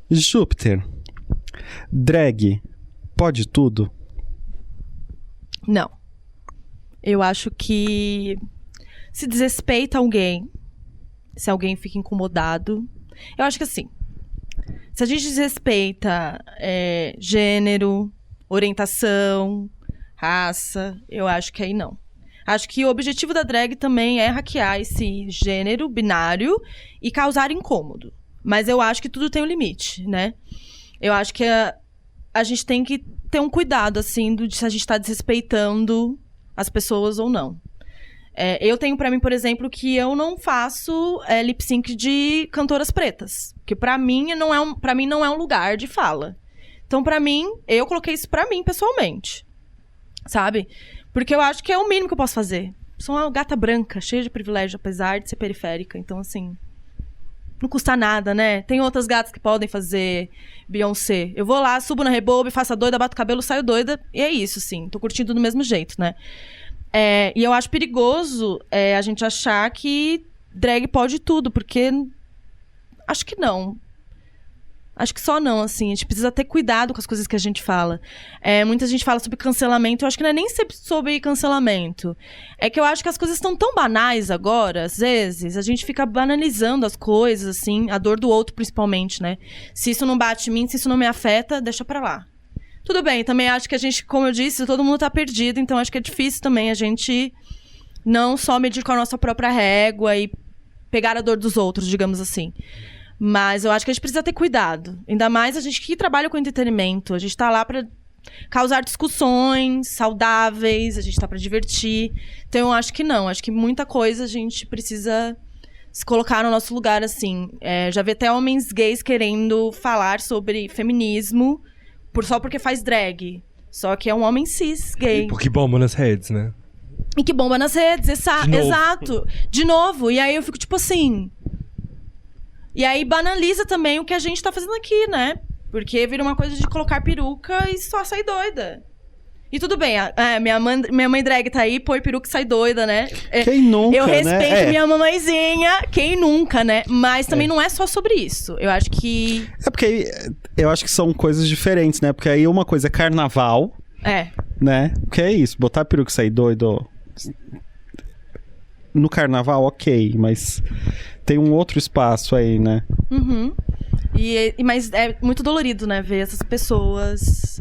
Júpiter. Drag pode tudo? Não. Eu acho que se desrespeita alguém, se alguém fica incomodado. Eu acho que assim, se a gente desrespeita gênero, orientação, raça, eu acho que aí não. Acho que o objetivo da drag também é hackear esse gênero binário e causar incômodo. Mas eu acho que tudo tem um limite, né? Eu acho que a gente tem que ter um cuidado, assim, de se a gente tá desrespeitando as pessoas ou não. Eu tenho pra mim, por exemplo, que eu não faço lip sync de cantoras pretas. Que pra mim não é um lugar de fala. Então, pra mim, eu coloquei isso pra mim, pessoalmente. Sabe? Porque eu acho que é o mínimo que eu posso fazer. Sou uma gata branca, cheia de privilégio, apesar de ser periférica. Então, assim, não custa nada, né? Tem outras gatas que podem fazer Beyoncé. Eu vou lá, subo na Rebobe, faço a doida, bato o cabelo, saio doida. E é isso, sim. Tô curtindo do mesmo jeito, né? E eu acho perigoso a gente achar que drag pode tudo, porque acho que não. Acho que só não, assim. A gente precisa ter cuidado com as coisas que a gente fala. Muita gente fala sobre cancelamento. Eu acho que não é nem sobre cancelamento. É que eu acho que as coisas estão tão banais agora, às vezes. A gente fica banalizando as coisas, assim. A dor do outro, principalmente, né? Se isso não bate em mim, se isso não me afeta, deixa pra lá. Tudo bem, também acho que a gente, como eu disse, todo mundo tá perdido. Então acho que é difícil também a gente não só medir com a nossa própria régua e pegar a dor dos outros, digamos assim. Mas eu acho que a gente precisa ter cuidado. Ainda mais a gente que trabalha com entretenimento. A gente tá lá pra causar discussões saudáveis, a gente tá pra divertir. Então eu acho que não. Acho que muita coisa a gente precisa se colocar no nosso lugar, assim. Já vi até homens gays querendo falar sobre feminismo só porque faz drag. Só que é um homem cis, gay. Porque bomba nas redes, né? E que bomba nas redes, exato. De novo. E aí eu fico tipo assim... E aí banaliza também o que a gente tá fazendo aqui, né? Porque vira uma coisa de colocar peruca e só sair doida. E tudo bem, minha mãe drag tá aí, põe peruca e sai doida, né? Quem nunca, eu respeito né? minha mamãezinha, quem nunca, né? Mas também não é só sobre isso. Eu acho que... porque eu acho que são coisas diferentes, né? Porque aí uma coisa é carnaval, né? Que é isso, botar peruca e sair doido... No carnaval, ok, mas tem um outro espaço aí, né? Uhum. Mas é muito dolorido, né? Ver essas pessoas...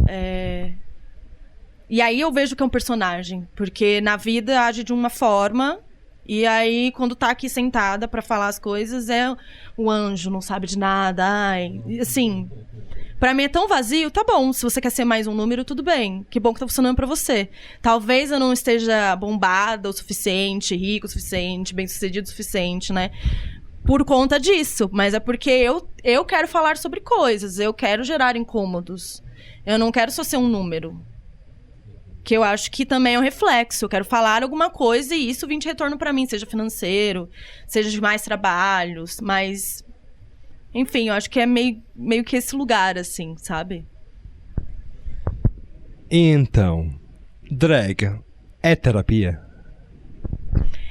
E aí eu vejo que é um personagem. Porque na vida age de uma forma... E aí, quando tá aqui sentada pra falar as coisas, é o anjo, não sabe de nada. Ai, assim... Pra mim é tão vazio, tá bom. Se você quer ser mais um número, tudo bem. Que bom que tá funcionando pra você. Talvez eu não esteja bombada o suficiente, rico o suficiente, bem-sucedido o suficiente, né? Por conta disso. Mas é porque eu quero falar sobre coisas. Eu quero gerar incômodos. Eu não quero só ser um número. Que eu acho que também é um reflexo. Eu quero falar alguma coisa e isso vir de retorno pra mim. Seja financeiro, seja de mais trabalhos, mas... Enfim, eu acho que é meio que esse lugar, assim, sabe? Então, drag é terapia?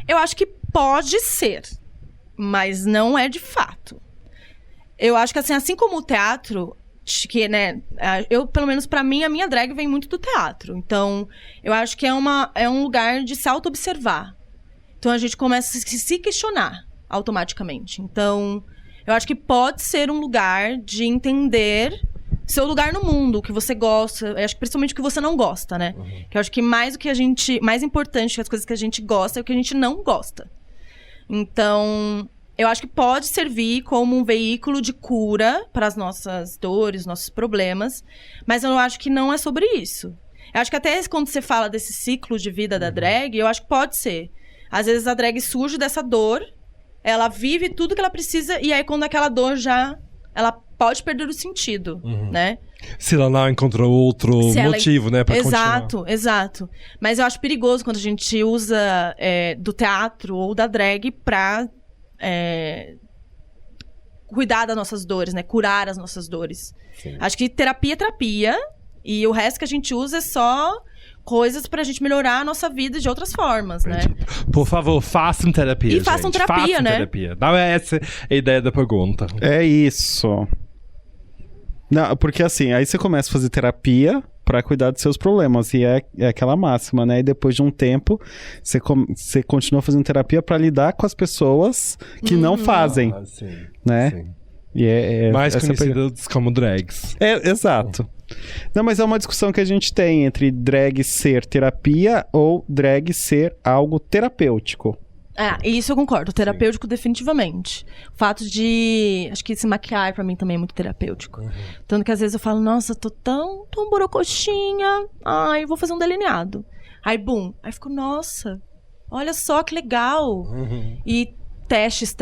Eu acho que pode ser, mas não é de fato. Eu acho que, assim como o teatro, que, né, pelo menos pra mim, a minha drag vem muito do teatro. Então, eu acho que é um lugar de se auto-observar. Então, a gente começa a se questionar automaticamente. Então... Eu acho que pode ser um lugar de entender seu lugar no mundo, o que você gosta. Eu acho que principalmente o que você não gosta, né? Uhum. Que eu acho que mais importante que as coisas que a gente gosta é o que a gente não gosta. Então, eu acho que pode servir como um veículo de cura para as nossas dores, nossos problemas. Mas eu acho que não é sobre isso. Eu acho que até quando você fala desse ciclo de vida da drag, eu acho que pode ser. Às vezes a drag surge dessa dor... Ela vive tudo que ela precisa e aí quando aquela dor ela pode perder o sentido, né? Se ela não encontrou outro motivo, né, pra continuar. Exato. Mas eu acho perigoso quando a gente usa do teatro ou da drag pra cuidar das nossas dores, né? Curar as nossas dores. Sim. Acho que terapia é terapia. E o resto que a gente usa é só coisas pra gente melhorar a nossa vida de outras formas, né? Por favor, façam terapia, E gente. façam terapia, né? Terapia. Não é essa a ideia da pergunta. É isso. Não, porque assim, aí você começa a fazer terapia pra cuidar dos seus problemas. E é aquela máxima, né? E depois de um tempo, você continua fazendo terapia pra lidar com as pessoas que não fazem, Sim. né? Sim. E Mais essa conhecidos como drags. exato. Não, mas é uma discussão que a gente tem entre drag ser terapia ou drag ser algo terapêutico. Isso eu concordo. Terapêutico, definitivamente. O fato de... Acho que se maquiar, pra mim, também é muito terapêutico. Tanto que, às vezes, eu falo... Nossa, tô tão borocoxinha. Ai, vou fazer um delineado. Aí, bum. Aí fico... Nossa, olha só que legal. E testes,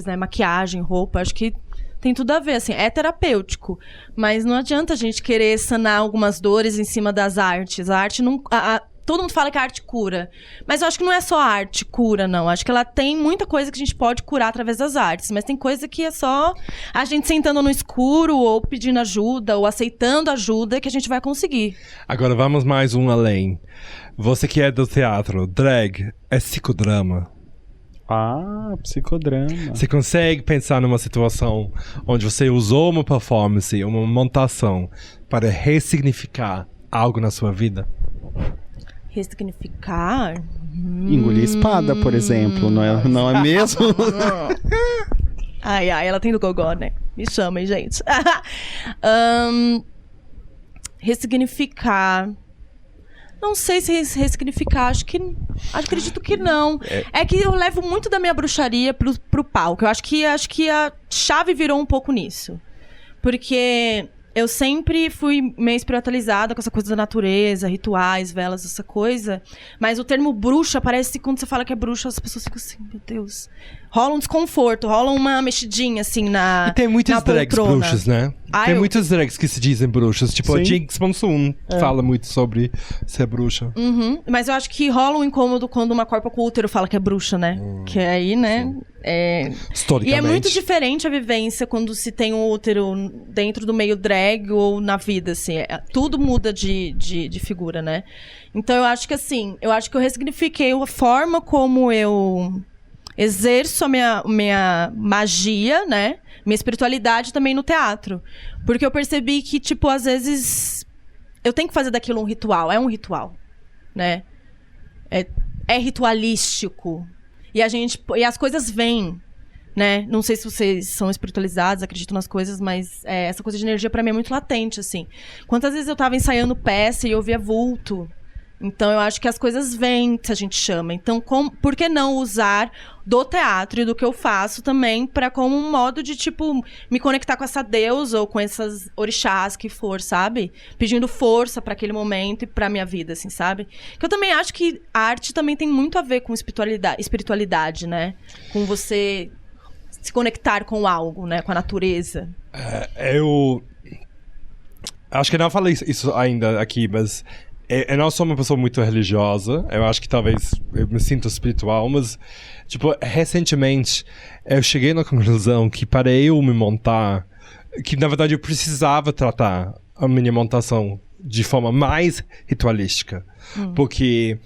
né? Maquiagem, roupa. Acho que tem tudo a ver, assim. É terapêutico. Mas não adianta a gente querer sanar algumas dores em cima das artes. A arte não... Todo mundo fala que a arte cura. Mas eu acho que não é só a arte cura, não. Acho que ela tem muita coisa que a gente pode curar através das artes. Mas tem coisa que é só a gente sentando no escuro, ou pedindo ajuda, ou aceitando ajuda, que a gente vai conseguir. Agora vamos mais um além. Você que é do teatro, drag é psicodrama. Psicodrama. Você consegue pensar numa situação onde você usou uma performance, uma montação, para ressignificar algo na sua vida? Ressignificar? Engolir espada, por exemplo, não é mesmo? Ai, ela tem do gogó, né? Me chamem, gente. Ressignificar. Não sei se ressignificar, acredito que não. É que eu levo muito da minha bruxaria pro palco. Eu acho que a chave virou um pouco nisso. Porque eu sempre fui meio espiritualizada com essa coisa da natureza, rituais, velas, essa coisa. Mas o termo bruxa, parece que quando você fala que é bruxa, as pessoas ficam assim, meu Deus. Rola um desconforto, rola uma mexidinha, assim, E tem muitas drags bruxas, né? Tem muitas drags que se dizem bruxas. Tipo, Sim. a Jinx Monsoon fala muito sobre ser bruxa. Mas eu acho que rola um incômodo quando uma corpa com útero fala que é bruxa, né? Que aí, né? Historicamente. E é muito diferente a vivência quando se tem um útero dentro do meio drag ou na vida, assim. Tudo muda de figura, né? Então eu acho que assim, eu ressignifiquei a forma como eu exerço a minha magia, né? Minha espiritualidade também no teatro. Porque eu percebi que, tipo, às vezes eu tenho que fazer daquilo um ritual. É um ritual, né? É ritualístico. E as coisas vêm, né? Não sei se vocês são espiritualizados, acreditam nas coisas, mas essa coisa de energia pra mim é muito latente, assim. Quantas vezes eu tava ensaiando peça e eu via vulto? Então, eu acho que as coisas vêm, se a gente chama. Então, por que não usar do teatro e do que eu faço também como um modo de, tipo, me conectar com essa deusa ou com essas orixás que for, sabe? Pedindo força pra aquele momento e pra minha vida, assim, sabe? Que eu também acho que a arte também tem muito a ver com espiritualidade, né? Com você se conectar com algo, né? Com a natureza. Eu acho que eu não falei isso ainda aqui, mas eu não sou uma pessoa muito religiosa. Eu acho que talvez eu me sinto espiritual, mas, tipo, recentemente eu cheguei na conclusão que para eu me montar, que na verdade eu precisava tratar a minha montação de forma mais ritualística. Porque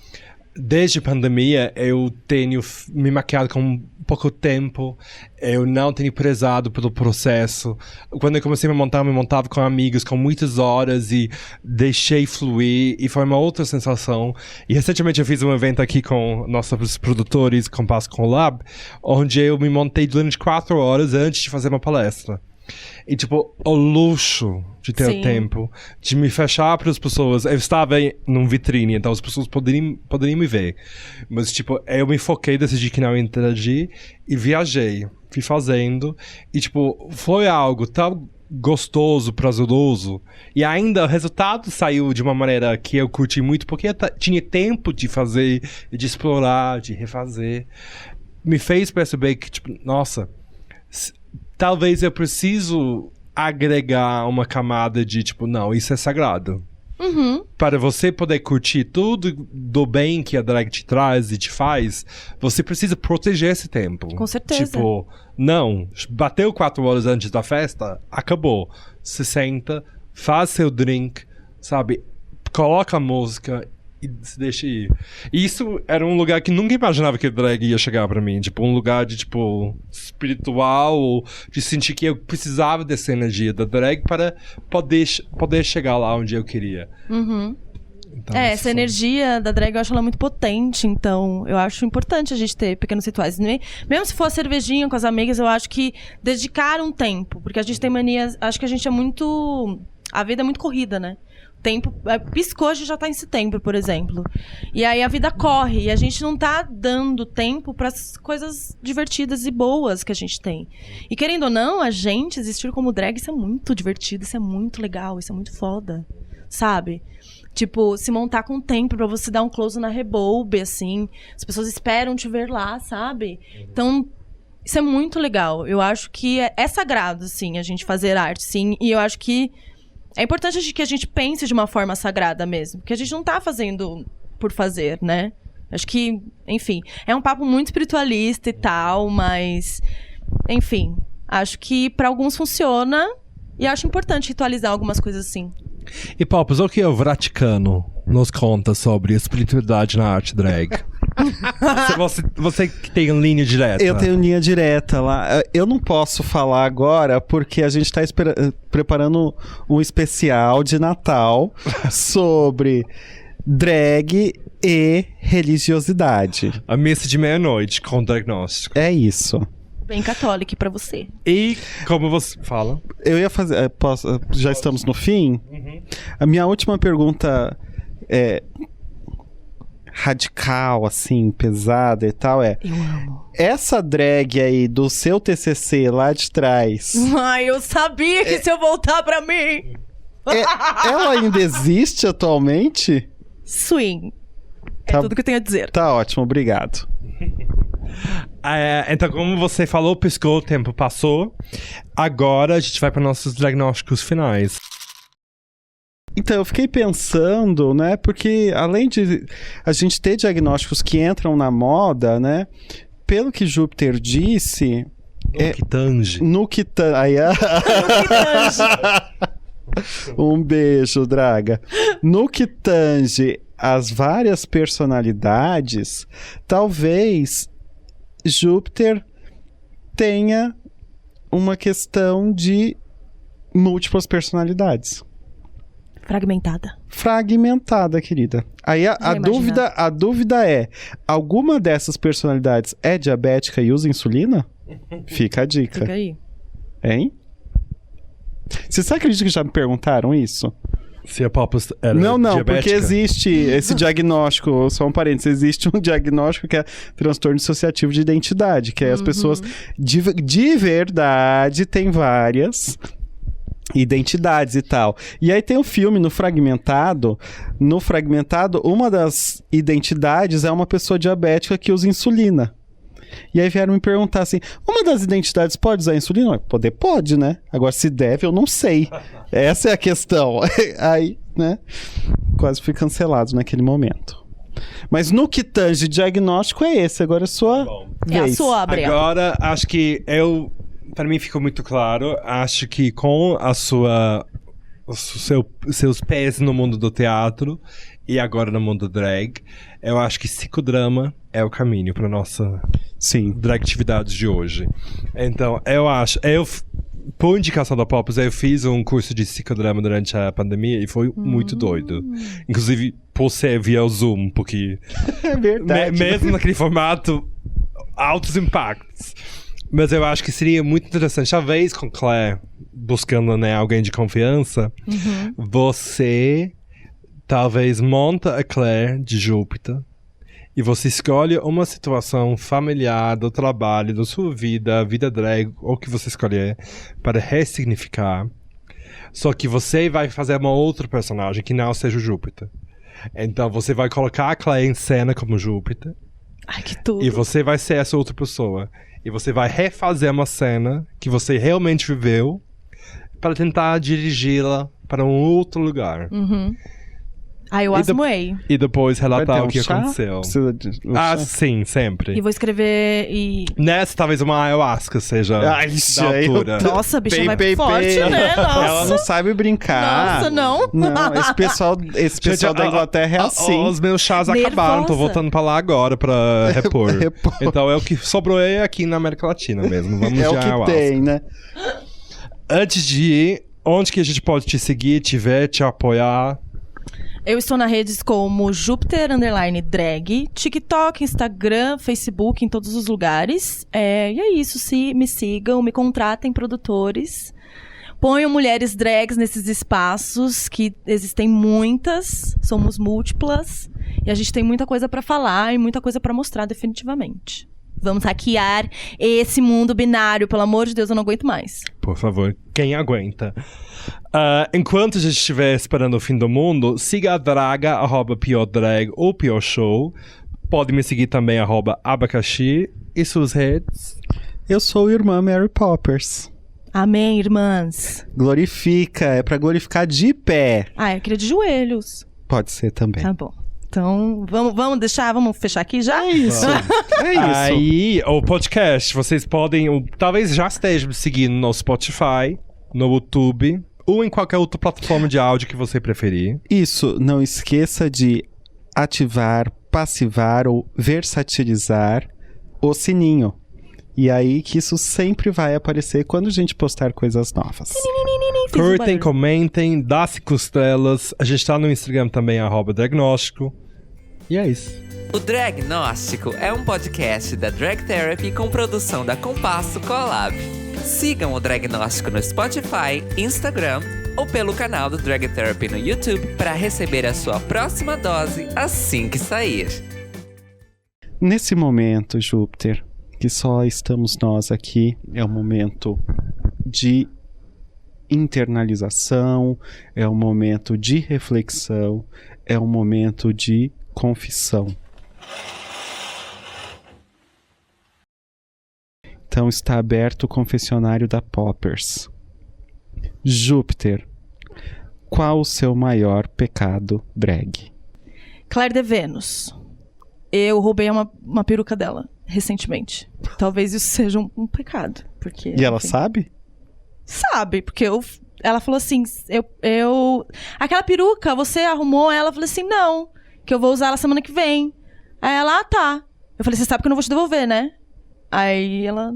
desde a pandemia eu tenho me maquiado com pouco tempo, eu não tenho prezado pelo processo. Quando eu comecei a me montar, eu me montava com amigos, com muitas horas e deixei fluir, e foi uma outra sensação. E recentemente eu fiz um evento aqui com nossos produtores, com Passo Collab, onde eu me montei durante 4 horas antes de fazer uma palestra. E, tipo, o luxo de ter o tempo, de me fechar para as pessoas. Eu estava num vitrine, então as pessoas poderiam me ver. Mas, tipo, eu me foquei, decidi que não ia interagir e viajei. Fui fazendo. E, tipo, foi algo tão gostoso, prazeroso. E ainda o resultado saiu de uma maneira que eu curti muito, porque eu tinha tempo de fazer, de explorar, de refazer. Me fez perceber que, tipo, nossa, talvez eu preciso agregar uma camada de tipo, não, isso é sagrado. Uhum. Para você poder curtir tudo do bem que a drag te traz e te faz, você precisa proteger esse tempo. Com certeza. Tipo, não, bateu 4 horas antes da festa, acabou. Se senta, faz seu drink, sabe? Coloca a música e se deixa ir. E isso era um lugar que nunca imaginava que drag ia chegar pra mim. Tipo, um lugar de, tipo, espiritual, de sentir que eu precisava dessa energia da drag para poder chegar lá onde eu queria. Uhum. Então, Essa energia da drag eu acho ela muito potente, então eu acho importante a gente ter pequenos rituais. Mesmo se for cervejinha com as amigas, eu acho que dedicar um tempo, porque a gente tem mania, acho que a gente é muito... A vida é muito corrida, né? Tempo, piscou, a gente já tá em setembro, por exemplo. E aí a vida corre, e a gente não tá dando tempo pras coisas divertidas e boas que a gente tem. E querendo ou não, a gente existir como drag, isso é muito divertido, isso é muito legal, isso é muito foda, sabe? Tipo, se montar com tempo pra você dar um close na Rebolbe, assim. As pessoas esperam te ver lá, sabe? Então, isso é muito legal. Eu acho que é sagrado, assim, a gente fazer arte, sim. E eu acho que é importante que a gente pense de uma forma sagrada mesmo. Porque a gente não tá fazendo por fazer, né? Acho que, enfim, é um papo muito espiritualista e tal, mas... Enfim, acho que pra alguns funciona. E acho importante ritualizar algumas coisas assim. E Pops, o que é o Vaticano nos conta sobre a espiritualidade na arte drag? você que tem linha direta. Eu tenho linha direta lá. Eu não posso falar agora porque a gente tá preparando um especial de Natal sobre drag e religiosidade. A missa de meia-noite com diagnóstico. É isso. Bem católico pra você. E como você fala? Eu ia fazer... já estamos no fim? Uhum. A minha última pergunta é... radical, assim, pesada e tal, é... Eu amo. Essa drag aí do seu TCC lá de trás... Ai, eu sabia que se eu voltar pra mim... ela ainda existe atualmente? Swing. É Tá- tudo que eu tenho a dizer. Tá ótimo, obrigado. Então, como você falou, piscou, o tempo passou. Agora a gente vai para nossos diagnósticos finais. Então, eu fiquei pensando, né, porque além de a gente ter diagnósticos que entram na moda, né, pelo que Júpiter disse... Que tange. No que tange... Um beijo, Draga. No que tange as várias personalidades, talvez Júpiter tenha uma questão de múltiplas personalidades. Fragmentada, querida. Aí a dúvida é: alguma dessas personalidades é diabética e usa insulina? Fica a dica. Fica aí. Hein? Você acredita que já me perguntaram isso? Se a Pops era Não, diabética? porque existe esse diagnóstico, só um parênteses, existe um diagnóstico que é transtorno dissociativo de identidade, que é as pessoas de verdade têm várias identidades e tal. E aí tem o filme no Fragmentado, uma das identidades é uma pessoa diabética que usa insulina. E aí vieram me perguntar assim, uma das identidades pode usar insulina? Poder pode, né? Agora se deve, eu não sei. Essa é a questão. Aí, né? Quase fui cancelado naquele momento. Mas no que tange diagnóstico é esse. Agora é a sua É a vez. sua, Gabriel. Agora, acho que para mim ficou muito claro. Acho que com seus pés no mundo do teatro e agora no mundo drag, eu acho que psicodrama é o caminho para nossa dragatividade de hoje. Então, por indicação da Pops, eu fiz um curso de psicodrama durante a pandemia e foi muito doido. Inclusive, por ser via Zoom, porque É verdade. mesmo naquele formato, altos impactos. Mas eu acho que seria muito interessante, talvez com Claire, buscando, né, alguém de confiança, você talvez monta a Claire de Júpiter e você escolhe uma situação familiar do trabalho, da sua vida, a vida drag, ou o que você escolher, para ressignificar. Só que você vai fazer uma outra personagem que não seja o Júpiter. Então você vai colocar a Claire em cena como Júpiter. Ai, que tudo. E você vai ser essa outra pessoa. E você vai refazer uma cena que você realmente viveu para tentar dirigi-la para um outro lugar. Ah, eu asmoei. E depois Vai ter relatar um o que chá? aconteceu. Precisa de um Ah, chá? sim, sempre. E vou escrever e... Nessa, talvez uma ayahuasca seja Ai, da altura. Nossa, a bicha vai forte, né? Nossa. Ela não sabe brincar. Nossa, não. Não, esse pessoal Gente, da Inglaterra é assim. Os meus chás Nervosa. acabaram, tô voltando pra lá agora pra repor. Repor. Então é o que sobrou aqui na América Latina mesmo. Vamos É de o que ayahuasca. tem, né? Antes de ir, onde que a gente pode te seguir, te ver, te apoiar? Eu estou nas redes como Júpiter_Drag, TikTok, Instagram, Facebook, em todos os lugares. E é isso, me sigam, me contratem produtores. Ponham mulheres drags nesses espaços, que existem muitas, somos múltiplas. E a gente tem muita coisa pra falar e muita coisa pra mostrar, definitivamente. Vamos hackear esse mundo binário, pelo amor de Deus, eu não aguento mais. Por favor, quem aguenta? Enquanto a gente estiver esperando o fim do mundo, siga a Draga, @PiorDrag ou Pior Show. Pode me seguir também, @abacaxi. E suas redes? Eu sou irmã Mary Poppers. Amém, irmãs. Glorifica, é pra glorificar de pé. Ah, eu queria de joelhos. Pode ser também. Tá bom. Então, vamos fechar aqui já? É isso. É isso. Aí, o podcast, vocês podem, talvez já estejam me seguindo no Spotify, no YouTube, ou em qualquer outra plataforma de áudio que você preferir. Isso, não esqueça de ativar, passivar ou versatilizar o sininho. E aí que isso sempre vai aparecer quando a gente postar coisas novas. Curtem, comentem, dá 5 estrelas. A gente tá no Instagram também, @Dragnóstico. E é isso. O Dragnóstico é um podcast da Drag Therapy com produção da Compasso Collab. Sigam o Dragnóstico no Spotify, Instagram ou pelo canal do Drag Therapy no YouTube para receber a sua próxima dose assim que sair. Nesse momento, Júpiter, que só estamos nós aqui, é um momento de internalização, é um momento de reflexão, é um momento de confissão. Então está aberto o confessionário da Poppers. Júpiter, qual o seu maior pecado drag? Claire de Vênus. Eu roubei uma peruca dela recentemente. Talvez isso seja um pecado. Porque, E ela enfim, sabe? sabe, porque ela falou assim, aquela peruca, você arrumou ela? Eu falei assim, não, que eu vou usar ela semana que vem. Aí ela, tá. Eu falei, você sabe que eu não vou te devolver, né? Aí ela,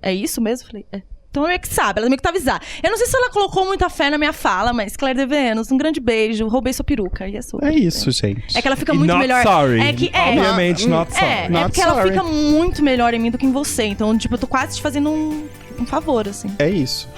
é isso mesmo? Eu falei, é. Então ela meio que sabe, ela meio que tá avisada. Eu não sei se ela colocou muita fé na minha fala, mas Claire de Vênus, um grande beijo, roubei sua peruca. E é sua. É isso, gente. É que ela fica E muito not melhor. sorry. É que Obviamente, not sorry. É Not porque ela sorry. fica muito melhor em mim do que em você. Então, tipo, eu tô quase te fazendo um favor, assim. É isso.